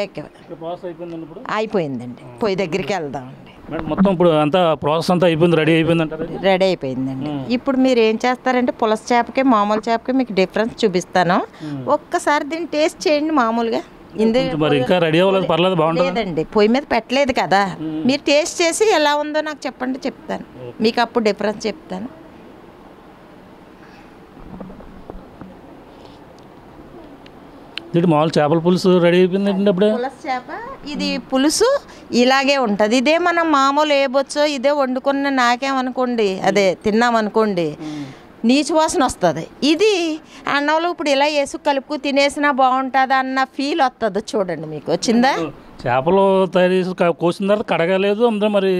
అయిపోయిందండి, పొయ్యి దగ్గరికి వెళ్దామండి. మొత్తం ఇప్పుడు అంతా ప్రాసెస్ అంతా అయిపోయింది, రెడీ అయిపోయిందండి. ఇప్పుడు మీరు ఏం చేస్తారంటే పులస చేపకి మామూలు చేపకి మీకు డిఫరెన్స్ చూపిస్తాను, ఒక్కసారి దీన్ని టేస్ట్ చేయండి. మామూలుగా ఇంకా రెడీ అవ్వలేదు, పర్లేదు, బాగుంటుందండి. పొయ్యి మీద పెట్టలేదు కదా, మీరు టేస్ట్ చేసి ఎలా ఉందో నాకు చెప్పండి, చెప్తాను మీకు, అప్పుడు డిఫరెన్స్ చెప్తాను. మామూలు చేపల పులుసు రెడీ అయిపోయింది. అప్పుడే పులస చేప ఇది పులుసు ఇలాగే ఉంటుంది. ఇదే మనం మామూలు వేయబొచ్చో ఇదే వండుకున్న నాకేమనుకోండి, అదే తిన్నామనుకోండి నీచు వాసన వస్తుంది. ఇది అన్నంలో ఇప్పుడు ఇలా వేసు కలుపుకు తినేసినా బాగుంటుంది అన్న ఫీల్ వస్తుంది. చూడండి మీకు వచ్చిందా? చేపలు తయారు చేసి కోసిన తర్వాత కడగలేదు అందరూ, మరి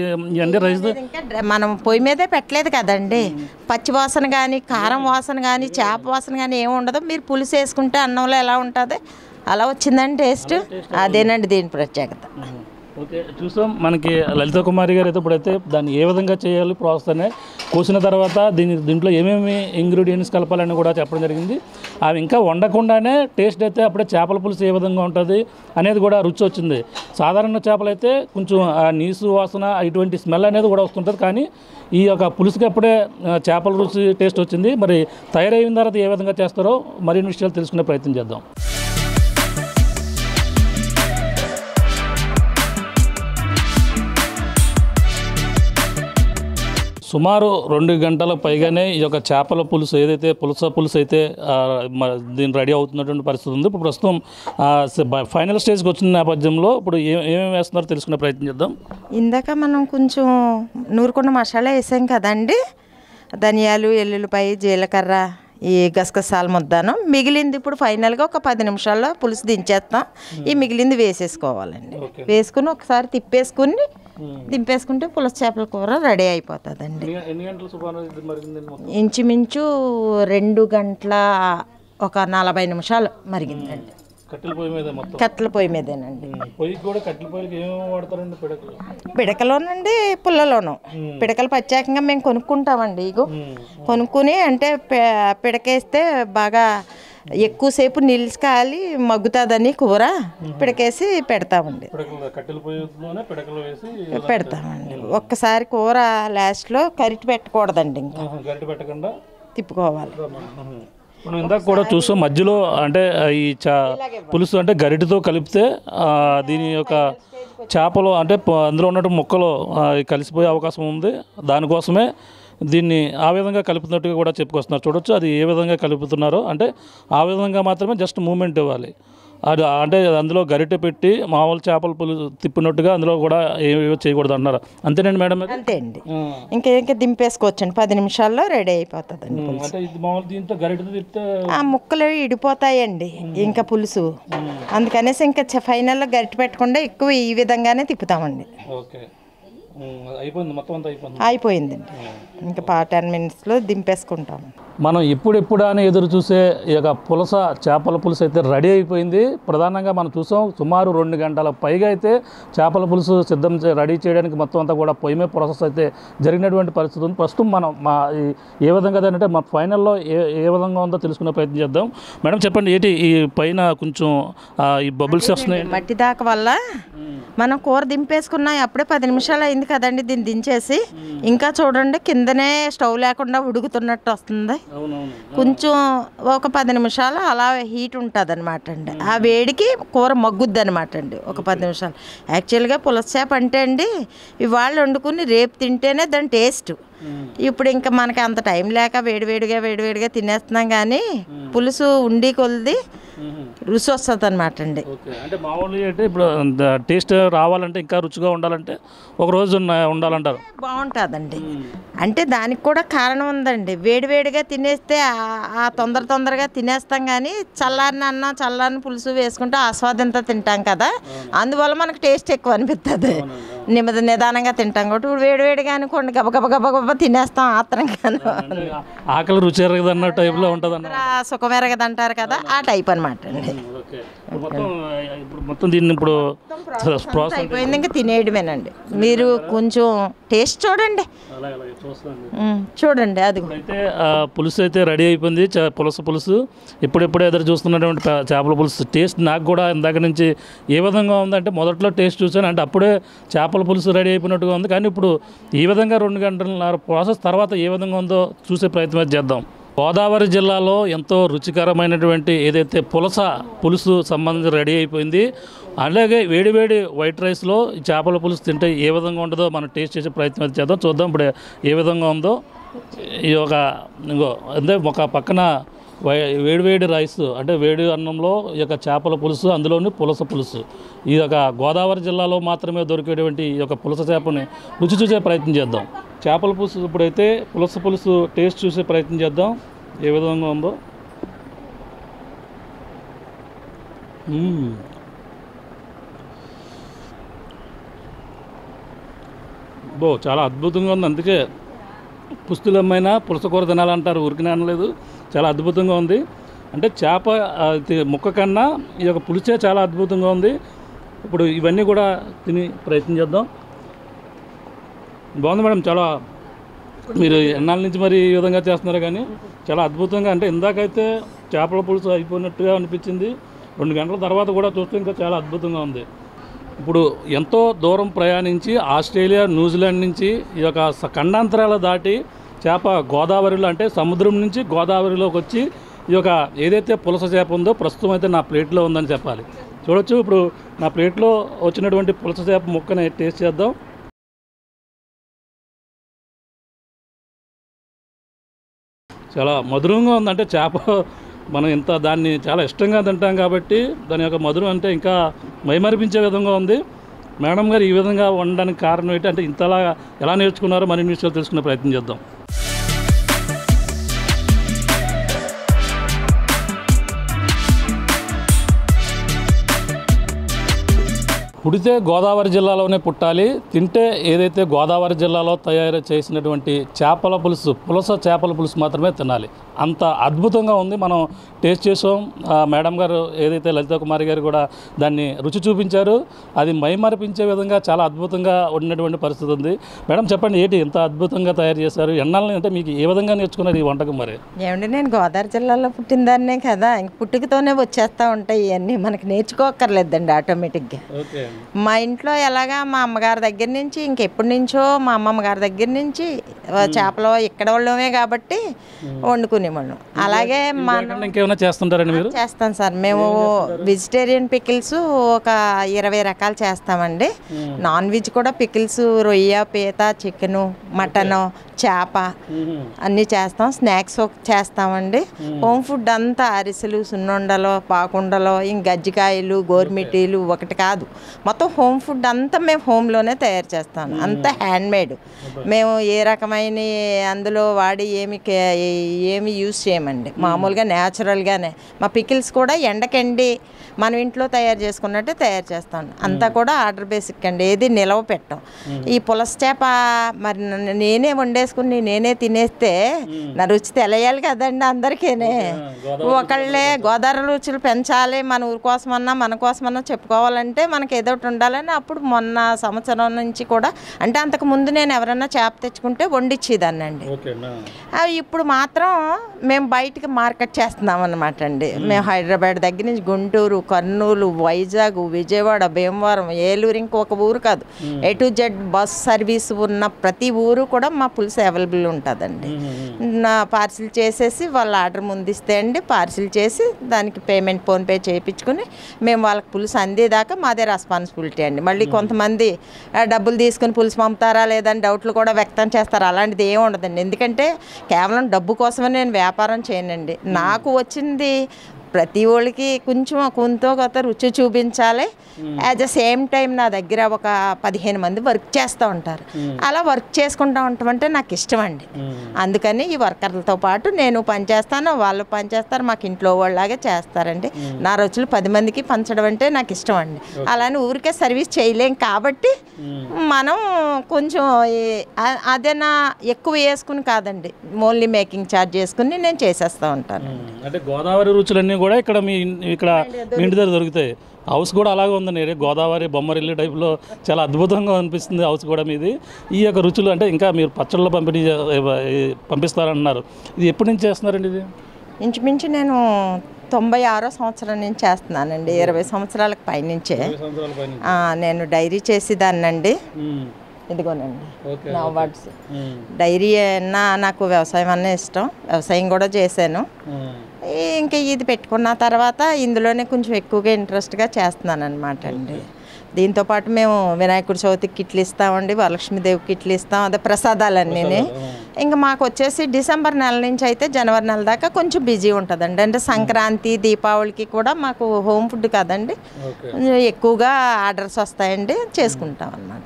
రైస్ ఇంకా మనం పొయ్యి మీదే పెట్టలేదు కదండి. పచ్చి వాసన కానీ కారం వాసన కానీ చేప వాసన కానీ ఏమి ఉండదు. మీరు పులుసు వేసుకుంటే అన్నంలో ఎలా ఉంటుంది అలా వచ్చిందండి టేస్ట్. అదేనండి దీని ప్రత్యేకత. ఓకే, చూసాం. మనకి లలిత కుమారి గారు అయితే ఇప్పుడైతే దాన్ని ఏ విధంగా చేయాలి ప్రాసెస్ అనే కోసిన తర్వాత దీంట్లో ఏమేమి ఇంగ్రీడియంట్స్ కలపాలని కూడా చెప్పడం జరిగింది. అవి ఇంకా వండకుండానే టేస్ట్ అయితే అప్పుడే చేపల పులుసు ఏ విధంగా ఉంటుంది అనేది కూడా రుచి వచ్చింది. సాధారణ చేపలు అయితే కొంచెం నీసు వాసన ఇటువంటి స్మెల్ అనేది కూడా వస్తుంటుంది, కానీ ఈ యొక్క పులుసుకి అప్పుడే చేపల రుచి టేస్ట్ వచ్చింది. మరి తయారైన తర్వాత ఏ విధంగా చేస్తారో మరిన్ని విషయాలు తెలుసుకునే ప్రయత్నం చేద్దాం. సుమారు 2 గంటల పైగానే ఈ యొక్క చేపల పులుసు ఏదైతే పులుసు అయితే దీన్ని రెడీ అవుతున్నటువంటి పరిస్థితి ఉంది. ఇప్పుడు ప్రస్తుతం ఫైనల్ స్టేజ్కి వచ్చిన నేపథ్యంలో ఇప్పుడు ఏమేమి వేస్తున్నారో తెలుసుకునే ప్రయత్నం చేద్దాం. ఇందాక మనం కొంచెం నూరుకున్న మసాలా వేసాం కదండి, ధనియాలు ఎల్లుల్లిపాయ జీలకర్ర ఈ గసగసాల ముద్దను. మిగిలింది ఇప్పుడు ఫైనల్గా ఒక 10 నిమిషాల్లో పులుసు దించేస్తాం. ఈ మిగిలింది వేసేసుకోవాలండి. వేసుకుని ఒకసారి తిప్పేసుకుని దింపేసుకుంటే పులస చేపల కూర రెడీ అయిపోతుందండి. ఇంచుమించు 2 గంటల ఒక 40 నిమిషాలు మరిగిందండి. కట్టెల పొయ్యి మీదేనండి. పిడకలోనండి పుల్లలోను. పిడకలు ప్రత్యేకంగా మేము కొనుక్కుంటామండి. ఇగో కొనుక్కుని అంటే పిడకేస్తే బాగా ఎక్కువసేపు నిలిచికాలి మగ్గుతుందని కూర పిడకేసి పెడతామండి. పెడతామండి. ఒక్కసారి కూర లాస్ట్లో కరిటి పెట్టకూడదండి, ఇంకా తిప్పుకోవాలి. మనం ఇందాక కూడా చూసాం మధ్యలో అంటే ఈ పులుసు అంటే గరిటెతో కలిపితే దీని యొక్క చేపలు అంటే అందులో ఉన్నట్టు ముక్కలు కలిసిపోయే అవకాశం ఉంది. దానికోసమే దీన్ని ఆ విధంగా కలుపుతున్నట్టుగా కూడా చెప్పుకొస్తున్నారు. చూడొచ్చు అది ఏ విధంగా కలుపుతున్నారో. అంటే ఆ విధంగా మాత్రమే జస్ట్ మూమెంట్ ఇవ్వాలి. అది అంటే అందులో గరిటె పెట్టి మామూలు చేపల పులుసు తిప్పినట్టుగా అందులో కూడా ఏమేమో చేయకూడదు అన్నారు. అంతేనండి మేడం? అంతే అండి. ఇంకా దింపేసుకోవచ్చండి. 10 నిమిషాల్లో రెడీ అయిపోతుందండి. అంటే ఇది మామూలు దీంతో గరిటెతో తిప్పితే ఆ ముక్కలు ఇడిపోతాయండి ఇంకా పులుసు. అందుకనేసి ఇంకా ఫైనల్లో గరిటె పెట్టకుండా ఎక్కువ ఈ విధంగానే తిప్పుతామండి. ఓకే, అయిపోయింది, మొత్తం అంతా అయిపోయిందండి. ఇంకా 10 మినిట్స్లో దింపేసుకుంటాం. మనం ఇప్పుడెప్పుడు అని ఎదురు చూసే ఈ యొక్క పులస చేపల పులుసు అయితే రెడీ అయిపోయింది. ప్రధానంగా మనం చూసాం సుమారు 2 గంటల పైగా అయితే చేపల పులుసు రెడీ చేయడానికి మొత్తం అంతా కూడా పొయ్యి మీద ప్రాసెస్ అయితే జరిగినటువంటి పరిస్థితి ఉంది. ప్రస్తుతం మనం ఏ విధంగా అంటే మా ఫైనల్లో ఏ విధంగా ఉందో తెలుసుకునే ప్రయత్నం చేద్దాం. మేడం చెప్పండి, ఏంటి ఈ పైన కొంచెం ఈ బబుల్స్ వస్తున్నాయి? మట్టి దాకా వల్ల మనం కూర దింపేసుకున్నాం. అప్పుడే 10 నిమిషాలు అయింది కదండి. దీన్ని దించేసి ఇంకా చూడండి కిందనే స్టవ్ లేకుండా ఉడుకుతున్నట్టు వస్తుంది. కొంచెం ఒక 10 నిమిషాలు అలా హీట్ ఉంటుంది అనమాట అండి. ఆ వేడికి కూర మగ్గుద్ది అనమాట అండి ఒక 10 నిమిషాలు. యాక్చువల్గా పులస చేప అంటే అండి ఇవాళ వండుకుని రేపు తింటేనే దాని టేస్ట్. ఇప్పుడు ఇంకా మనకి అంత టైం లేక వేడివేడిగా తినేస్తున్నాం. కానీ పులుసు ఉండి కొలిది రుచి వస్తుంది అనమాట అండి. అంటే మామూలుగా అంటే ఇప్పుడు టేస్ట్ రావాలంటే ఇంకా రుచిగా ఉండాలంటే ఒక రోజు ఉండాలంటారు. బాగుంటుందండి. అంటే దానికి కూడా కారణం ఉందండి. వేడివేడిగా తినేస్తే ఆ తొందరగా తినేస్తాం. కానీ చల్లారిన అన్నం చల్లారిన పులుసు వేసుకుంటే ఆస్వాదంతో తింటాం కదా, అందువల్ల మనకు టేస్ట్ ఎక్కువ అనిపిస్తుంది. నిదానంగా తింటాం కాబట్టి ఇప్పుడు వేడివేడిగా అనుకోండి గబగబ తినేస్తాం ఆత్రంగా. ఆకలి రుచి ఎరగదన్న టైప్లో ఉంటుంది అన్న, సుఖం ఎరగదంటారు కదా, ఆ టైప్ అనమాట అండి. మొత్తం దీన్ని ఇప్పుడు అయిపోయింది, ఇంకా తినేయడమేనండి. మీరు కొంచెం టేస్ట్ చూడండి. అది అయితే పులుసు అయితే రెడీ అయిపోయింది. పులుసు ఇప్పుడెప్పుడే ఎదురు చూస్తున్నటువంటి చేపల పులుసు టేస్ట్ నాకు కూడా ఇందాక నుంచి ఏ విధంగా ఉందంటే మొదట్లో టేస్ట్ చూసాను, అంటే అప్పుడే చేపల పులుసు రెడీ అయిపోయినట్టుగా ఉంది. కానీ ఇప్పుడు ఈ విధంగా 2 గంటల ప్రాసెస్ తర్వాత ఏ విధంగా ఉందో చూసే ప్రయత్నం చేద్దాం. గోదావరి జిల్లాలో ఎంతో రుచికరమైనటువంటి ఏదైతే పులుసు సంబంధించి రెడీ అయిపోయింది. అలాగే వేడివేడి వైట్ రైస్లో చేపల పులుసు తింటే ఏ విధంగా ఉంటుందో మనం టేస్ట్ చేసే ప్రయత్నం చేద్దాం. చూద్దాం ఇప్పుడు ఏ విధంగా ఉందో. ఈ అంటే ఒక పక్కన వేడివేడి రైస్ అంటే వేడి అన్నంలో ఈ యొక్క చేపల పులుసు, అందులోని పులుసు. ఈ యొక్క గోదావరి జిల్లాలో మాత్రమే దొరికేటువంటి ఈ యొక్క పులస చేపని రుచి చూసే ప్రయత్నం చేద్దాం. చేపల పులుసు ఇప్పుడైతే పులుసు టేస్ట్ చూసే ప్రయత్నం చేద్దాం ఏ విధంగా ఉందో. చాలా అద్భుతంగా ఉంది. అందుకే పుస్తులమ్మైనా పులస కూర తినాలంటారు, ఊరికి అనలేదు. చాలా అద్భుతంగా ఉంది. అంటే చేప ముక్క కన్నా ఈ యొక్క పులుసే చాలా అద్భుతంగా ఉంది. ఇప్పుడు ఇవన్నీ కూడా తిని ప్రయత్నం చేద్దాం. బాగుంది మేడం, చాలా మీరు ఎన్నాళ్ళ నుంచి మరి ఈ విధంగా చేస్తున్నారు, కానీ చాలా అద్భుతంగా. అంటే ఇందాకైతే చేపల పులుసు అయిపోయినట్టుగా అనిపించింది. 2 గంటల తర్వాత కూడా చూస్తే ఇంకా చాలా అద్భుతంగా ఉంది. ఇప్పుడు ఎంతో దూరం ప్రయాణించి ఆస్ట్రేలియా, న్యూజిలాండ్ నుంచి ఈ యొక్క ఖండాంతరాలు దాటి చేప గోదావరిలో అంటే సముద్రం నుంచి గోదావరిలోకి వచ్చి ఈ యొక్క ఏదైతే పులస చేప ఉందో ప్రస్తుతం అయితే నా ప్లేట్లో ఉందని చెప్పాలి. చూడొచ్చు, ఇప్పుడు నా ప్లేట్లో వచ్చినటువంటి పులస చేప ముక్కని టేస్ట్ చేద్దాం. చాలా మధురంగా ఉంది. అంటే చేప మనం దాన్ని చాలా ఇష్టంగా తింటాం కాబట్టి దాని యొక్క మధురం అంటే ఇంకా మైమరిపించే విధంగా ఉంది. మేడం గారు ఈ విధంగా వండడానికి కారణం ఏంటి, అంటే ఇంతలా ఎలా నేర్చుకున్నారో మరిన్ని విషయాలు తెలుసుకునే ప్రయత్నం చేద్దాం. పుడితే గోదావరి జిల్లాలోనే పుట్టాలి, తింటే ఏదైతే గోదావరి జిల్లాలో తయారు చేసినటువంటి చేపల పులుసు, పులస చేపల పులుసు మాత్రమే తినాలి. అంత అద్భుతంగా ఉంది. మనం టేస్ట్ చేసాం. మేడం గారు ఏదైతే లలితా కుమారి గారు కూడా దాన్ని రుచి చూపించారు. అది మైమరిపించే విధంగా చాలా అద్భుతంగా ఉన్నటువంటి పరిస్థితి ఉంది. మేడం చెప్పండి, ఏంటి ఇంత అద్భుతంగా తయారు చేశారు? ఎన్నాళ్ళని అంటే మీకు ఏ విధంగా నేర్చుకున్నారు ఈ వంటకం? మరి ఏమండి, నేను గోదావరి జిల్లాలో పుట్టిందాన్నే కదా, ఇంక పుట్టుకతోనే వచ్చేస్తూ ఉంటాయి ఇవన్నీ, మనకి నేర్చుకోక్కర్లేదండి ఆటోమేటిక్గా. మా ఇంట్లో ఎలాగా మా అమ్మగారి దగ్గర నుంచి ఇంకెప్పటి నుంచో మా అమ్మమ్మ గారి దగ్గర నుంచి చేపలు ఇక్కడ వాళ్ళమే కాబట్టి వండుకునేవాళ్ళం. అలాగే ఇంకేమైనా చేస్తుంటారండి మీరు? చేస్తాం సార్. మేము వెజిటేరియన్ పికిల్స్ ఒక 20 రకాలు చేస్తామండి. నాన్ వెజ్ కూడా పికిల్స్, రొయ్య, పీత, చికెను, మటను, చేప అన్నీ చేస్తాం. స్నాక్స్ చేస్తామండి. హోమ్ ఫుడ్ అంతా అరిసెలు, సున్నుండలు, పాకుండలు, ఇంక గజ్జికాయలు, గోర్మిటీలు ఒకటి కాదు, మొత్తం హోమ్ ఫుడ్ అంతా మేము హోమ్లోనే తయారు చేస్తాం. అంతా హ్యాండ్మేడ్. మేము ఏ రకమైన అందులో వాడి ఏమి యూజ్ చేయమండి. మామూలుగా న్యాచురల్గానే. మా పికిల్స్ కూడా ఎండకండి మనం ఇంట్లో తయారు చేసుకున్నట్టే తయారు చేస్తాను. అంతా కూడా ఆర్డర్ బేసిక్ అండి, ఏది నిలవ పెట్టాం. ఈ పులస చేప మరి నేనే వండేసుకుని నేనే తినేస్తే నా రుచి తెలియాలి కదండి అందరికీనే. ఒకళ్ళే గోదావరి రుచులు పెంచాలి, మన ఊరి కోసమన్నా మన కోసమన్నా చెప్పుకోవాలంటే మనకి ఏదో ఒకటి ఉండాలని అప్పుడు మొన్న సంవత్సరం నుంచి కూడా, అంటే అంతకు ముందు నేను ఎవరన్నా చేప తెచ్చుకుంటే వండిచ్చేదాన్ని అండి. ఇప్పుడు మాత్రం మేము బయటికి మార్కెట్ చేస్తున్నాం అన్నమాట అండి. మేము హైదరాబాద్ దగ్గర నుంచి గుంటూరు, కర్నూలు, వైజాగ్, విజయవాడ, భీమవరం, ఏలూరు, ఇంకొక ఊరు కాదు, A to Z bus service ఉన్న ప్రతి ఊరు కూడా మా పులుసు అవైలబుల్ ఉంటుందండి. నా పార్సిల్ చేసేసి వాళ్ళ ఆర్డర్ ముందిస్తే అండి, పార్సిల్ చేసి దానికి పేమెంట్ ఫోన్పే చేయించుకుని మేము వాళ్ళకి పులుసు అందేదాకా మాదే రెస్పాన్సిబిలిటీ అండి. మళ్ళీ కొంతమంది డబ్బులు తీసుకుని పులుసు పంపుతారా లేదని డౌట్లు కూడా వ్యక్తం చేస్తారు. అలాంటిది ఏమి ఉండదండి. ఎందుకంటే కేవలం డబ్బు కోసమే నేను వ్యాపారం చేయనండి. నాకు వచ్చింది ప్రతి వాళ్ళకి కొంచెం కొంతో కొత్త రుచి చూపించాలి. యాజ్ అ సేమ్ టైం నా దగ్గర ఒక 15 మంది వర్క్ చేస్తూ ఉంటారు. అలా వర్క్ చేసుకుంటూ ఉంటామంటే నాకు ఇష్టం అండి. అందుకని ఈ వర్కర్లతో పాటు నేను పనిచేస్తాను, వాళ్ళు పనిచేస్తారు, మాకు ఇంట్లో వాళ్ళలాగే చేస్తారండి. నా రుచులు 10 మందికి పంచడం అంటే నాకు ఇష్టం అండి. అలానే ఊరికే సర్వీస్ చేయలేం కాబట్టి మనం కొంచెం అదేనా ఎక్కువ వేసుకుని కాదండి, ఓన్లీ మేకింగ్ ఛార్జ్ చేసుకుని నేను చేసేస్తూ ఉంటాను. అంటే గోదావరి రుచులన్నీ కూడా ఇక్కడ మీ ఇంటి దగ్గర దొరుకుతాయి. హౌస్ కూడా అలాగే ఉందండి, గోదావరి బొమ్మరిల్లు టైప్లో చాలా అద్భుతంగా అనిపిస్తుంది హౌస్ కూడా మీది. ఈ యొక్క రుచులు అంటే ఇంకా మీరు పచ్చళ్ళు పంపిస్తారన్నారు, ఇది ఎప్పటి నుంచి చేస్తున్నారండి? ఇది ఇంచుమించు నేను 96వ సంవత్సరం నుంచి చేస్తున్నానండి. 20 సంవత్సరాలకు పైనుంచే నేను డైరీ చేసేదాన్నండి. ఇదిగోనండి నా వర్డ్స్. డైరీ అన్నా నాకు వ్యవసాయం అన్నా ఇష్టం, వ్యవసాయం కూడా చేశాను. ఇంకా ఇది పెట్టుకున్న తర్వాత ఇందులోనే కొంచెం ఎక్కువగా ఇంట్రెస్ట్గా చేస్తున్నాను అనమాట అండి. దీంతోపాటు మేము వినాయకుడి చవితికి కిట్లు ఇస్తామండి, వరలక్ష్మీదేవి కిట్లు ఇస్తాం, అదే ప్రసాదాలన్నీ. ఇంకా మాకు వచ్చేసి డిసెంబర్ నెల నుంచి అయితే జనవరి నెల దాకా కొంచెం బిజీ ఉంటుందండి. అంటే సంక్రాంతి, దీపావళికి కూడా మాకు హోమ్ ఫుడ్ కదండి, ఎక్కువగా ఆర్డర్స్ వస్తాయండి, చేసుకుంటాం అన్నమాట.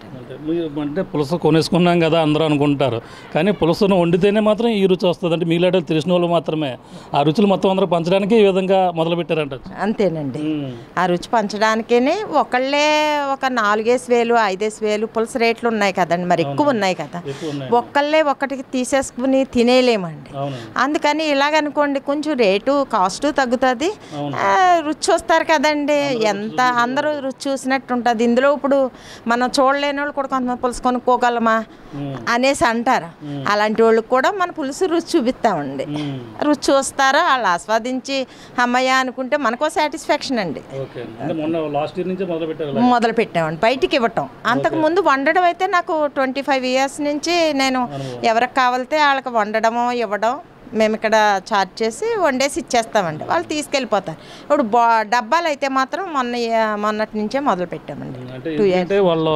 అంటే పులుసు కొనేసుకున్నాం కదా అందరూ అనుకుంటారు, కానీ పులుసును వండితేనే మాత్రం ఈ రుచి వస్తుంది. అంటే మీలాంటి తెలిసిన వాళ్ళు మాత్రమే ఆ రుచులు మొత్తం అందరూ పంచడానికి ఈ విధంగా మొదలుపెట్టారంట. అంతేనండి, ఆ రుచి పంచడానికేనే ఒకళ్ళే ఒక 4,000 5,000 పులుసు రేట్లు ఉన్నాయి కదండి, మరి ఎక్కువ ఉన్నాయి కదా, ఒక్కళ్ళే ఒక్కటికి తీసేసుకుని తినేయలేమండి. అందుకని ఇలాగనుకోండి కొంచెం రేటు కాస్ట్ తగ్గుతుంది, రుచి చూస్తారు కదండి, ఎంత అందరూ రుచి చూసినట్టు ఉంటుంది. ఇందులో ఇప్పుడు మనం చూడలేని వాళ్ళు కూడా కొంతమంది పులుసు కొనుక్కోగలమా అనేసి అంటారు. అలాంటి వాళ్ళకి కూడా మన పులుసు రుచి చూపిస్తామండి. రుచి చూస్తారో వాళ్ళు ఆస్వాదించి అమ్మయ్య అనుకుంటే మనకో సాటిస్ఫాక్షన్ అండి. మొదలు పెట్టామండి బయటికి ఇవ్వటం. అంతకుముందు వండడం అయితే నాకు 25 years నుంచి నేను ఎవరికి కావాలితే వాళ్ళకి వండడమో ఇవ్వడం, మేము ఇక్కడ చార్జ్ చేసి వండేసి ఇచ్చేస్తామండి, వాళ్ళు తీసుకెళ్ళిపోతారు. ఇప్పుడు డబ్బాలు అయితే మాత్రం మొన్నటి నుంచే మొదలు పెట్టామండి. అంటే వాళ్ళు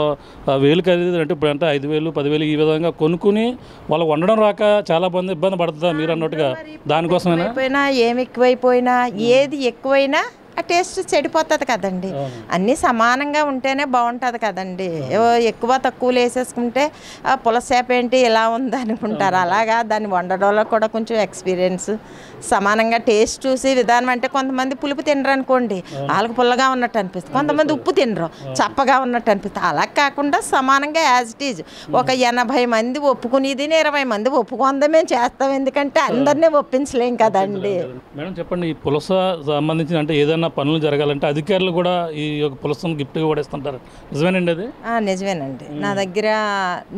వేలు ఖరీదు అంటే ఇప్పుడు అంటే 5,000 10,000 ఈ విధంగా కొనుక్కుని వాళ్ళు వండడం రాక చాలా మంది ఇబ్బంది పడుతుంది మీరు అన్నట్టుగా. దానికోసమైనా ఏమి ఎక్కువైపోయినా ఏది ఎక్కువైనా ఆ టేస్ట్ చెడిపోతుంది కదండి. అన్నీ సమానంగా ఉంటేనే బాగుంటుంది కదండి. ఎక్కువ తక్కువలు వేసేసుకుంటే ఆ పులస చేప ఏంటి ఇలా ఉంది అనుకుంటారు. అలాగా దాన్ని వండడంలో కూడా కొంచెం ఎక్స్పీరియన్స్, సమానంగా టేస్ట్ చూసి విధానం. అంటే కొంతమంది పులుపు తినరు అనుకోండి, వాళ్ళకి పుల్లగా ఉన్నట్టు అనిపిస్తుంది. కొంతమంది ఉప్పు తినరు, చప్పగా ఉన్నట్టు అనిపిస్తుంది. అలా కాకుండా సమానంగా యాజ్ ఇట్ ఈజ్. ఒక 80 మంది ఒప్పుకునేది 20 మంది ఒప్పుకుందా మేము చేస్తాం. ఎందుకంటే అందరినీ ఒప్పించలేం కదండి. మేడం చెప్పండి, ఈ పులస సంబంధించిన అంటే ఏదైనా పనులు జరగాలంటే అధికారులు కూడా ఈ యొక్క పులసను గిఫ్ట్గా కూడా ఇస్తుంటారు, నిజమేనండి అది? నిజమేనండి. నా దగ్గర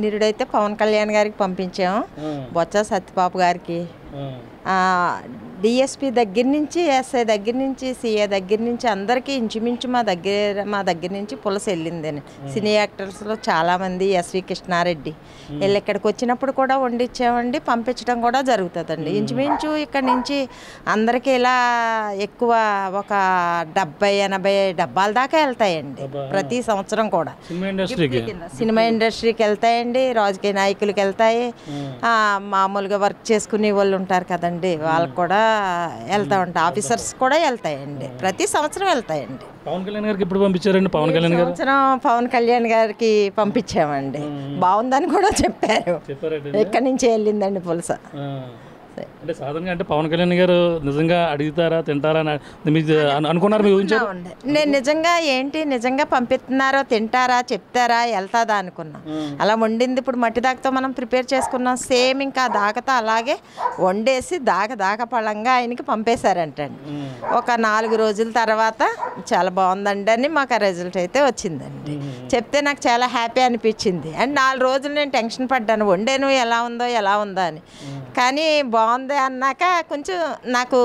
నిరుడైతే పవన్ కళ్యాణ్ గారికి పంపించాము, బొత్స సత్యబాబు గారికి, డిఎస్పి దగ్గర నుంచి, ఎస్ఐ దగ్గర నుంచి, సిఏ దగ్గర నుంచి అందరికీ ఇంచుమించు మా దగ్గర నుంచి పులస వెళ్ళిందని. సినీ యాక్టర్స్లో చాలామంది, ఎస్వి కృష్ణారెడ్డి వీళ్ళు ఇక్కడికి వచ్చినప్పుడు కూడా వండిచ్చామండి, పంపించడం కూడా జరుగుతుందండి. ఇంచుమించు ఇక్కడ నుంచి అందరికీ ఇలా ఎక్కువ ఒక 70-80 డబ్బాల దాకా వెళ్తాయండి ప్రతి సంవత్సరం కూడా. సినిమా ఇండస్ట్రీకి వెళ్తాయండి, రాజకీయ నాయకులకి వెళ్తాయి, మామూలుగా వర్క్ చేసుకునే వాళ్ళు ఉంటారు కదండి, వాళ్ళకి కూడా వెళ్తా ఉంటాయి. ఆఫీసర్స్ కూడా వెళ్తాయండి, ప్రతి సంవత్సరం వెళ్తాయండి. పవన్ కళ్యాణ్ గారికి ఎప్పుడు పంపించారండి? పవన్ కళ్యాణ్ గారు సంవత్సరం పవన్ కళ్యాణ్ గారికి పంపించామండి, బాగుందని కూడా చెప్పారు. ఎక్కడి నుంచి వెళ్ళిందండి పులస. అంటే సాధారణంగా అంటే పవన్ కళ్యాణ్ గారు నిజంగా అడుగుతారా, తింటారా మీరు అనుకున్నారు? మీ ఊహించారు? నేను నిజంగా ఏంటి నిజంగా పంపిస్తున్నారో, తింటారా, చెప్తారా, వెళ్తాదా అనుకున్నా. అలా వండింది ఇప్పుడు మట్టి దాకతో మనం ప్రిపేర్ చేసుకున్నాం, సేమ్ ఇంకా దాకతో అలాగే వండేసి దాక పళంగా ఆయనకి పంపేశారంటండి. ఒక 4 రోజుల తర్వాత చాలా బాగుందండి అని మాకు ఆ రిజల్ట్ అయితే వచ్చిందండి. చెప్తే నాకు చాలా హ్యాపీ అనిపించింది. అండ్ 4 రోజులు నేను టెన్షన్ పడ్డాను, వండాను ఎలా ఉందో అని. కానీ బాగుంది అన్నాక కొంచెం నాకు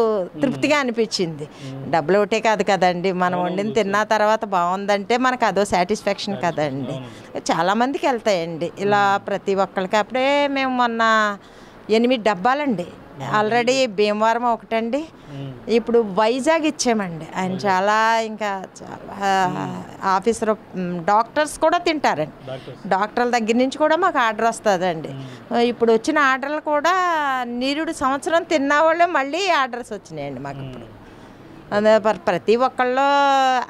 తృప్తిగా అనిపించింది. డబ్బులు ఒకటే కాదు కదండి, మనం వండిన తిన్న తర్వాత బాగుందంటే మనకు అదో సాటిస్ఫాక్షన్ కదండి. చాలామందికి వెళ్తాయండి ఇలా ప్రతి ఒక్కరికి. అప్పుడే మేము మొన్న 8 డబ్బాలండి ఆల్రెడీ, భీమవరం ఒకటండి, ఇప్పుడు వైజాగ్ ఇచ్చామండి. ఆయన చాలా ఇంకా ఆఫీసర్, డాక్టర్స్ కూడా తింటారండి, డాక్టర్ల దగ్గర నుంచి కూడా మాకు ఆర్డర్ వస్తుందండి. ఇప్పుడు వచ్చిన ఆర్డర్లు కూడా నిరుడు సంవత్సరం తిన్న వాళ్ళే మళ్ళీ ఆర్డర్స్ వచ్చినాయండి మాకు ఇప్పుడు. ప్రతి ఒక్కళ్ళు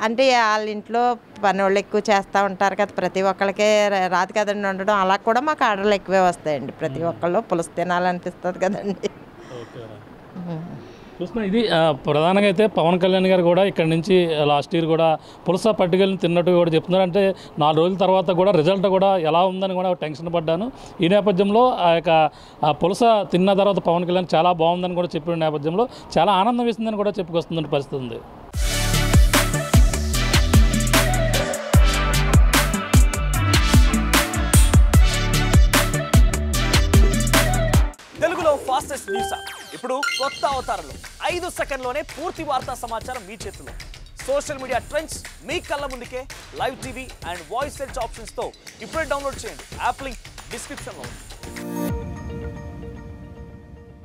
అంటే వాళ్ళ ఇంట్లో పని వాళ్ళు ఎక్కువ చేస్తూ ఉంటారు కదా, ప్రతి ఒక్కళ్ళకే రాదు కదండి వండడం. అలా కూడా మాకు ఆర్డర్లు ఎక్కువే వస్తాయండి. ప్రతి ఒక్కళ్ళు పులుసు తినాలనిపిస్తుంది కదండి. చూస్తున్నా ఇది ప్రధానంగా అయితే పవన్ కళ్యాణ్ గారు కూడా ఇక్కడ నుంచి లాస్ట్ ఇయర్ కూడా పులస పట్టుకెళ్ళి తిన్నట్టు కూడా చెప్తున్నారు. అంటే 4 రోజుల తర్వాత కూడా రిజల్ట్ కూడా ఎలా ఉందని కూడా టెన్షన్ పడ్డాను. ఈ నేపథ్యంలో ఆ పులస తిన్న తర్వాత పవన్ కళ్యాణ్ చాలా బాగుందని కూడా చెప్పిన నేపథ్యంలో చాలా ఆనందం వేసిందని కూడా చెప్పుకొస్తున్న పరిస్థితి ఉంది. తెలుగులో ఫాస్టెస్ట్ న్యూస్ యాప్ ఇప్పుడు కొత్త అవతారంలో 5 సెకండ్లోనే పూర్తి వార్తా సమాచారం మీ చేతిలో. సోషల్ మీడియా ట్రెండ్స్ మీ కళ్ళ ముందుకే live TV and voice search ఆప్షన్స్తో ఇప్పుడే డౌన్లోడ్ చేయండి. యాప్ లింక్ డిస్క్రిప్షన్లో ఉంది.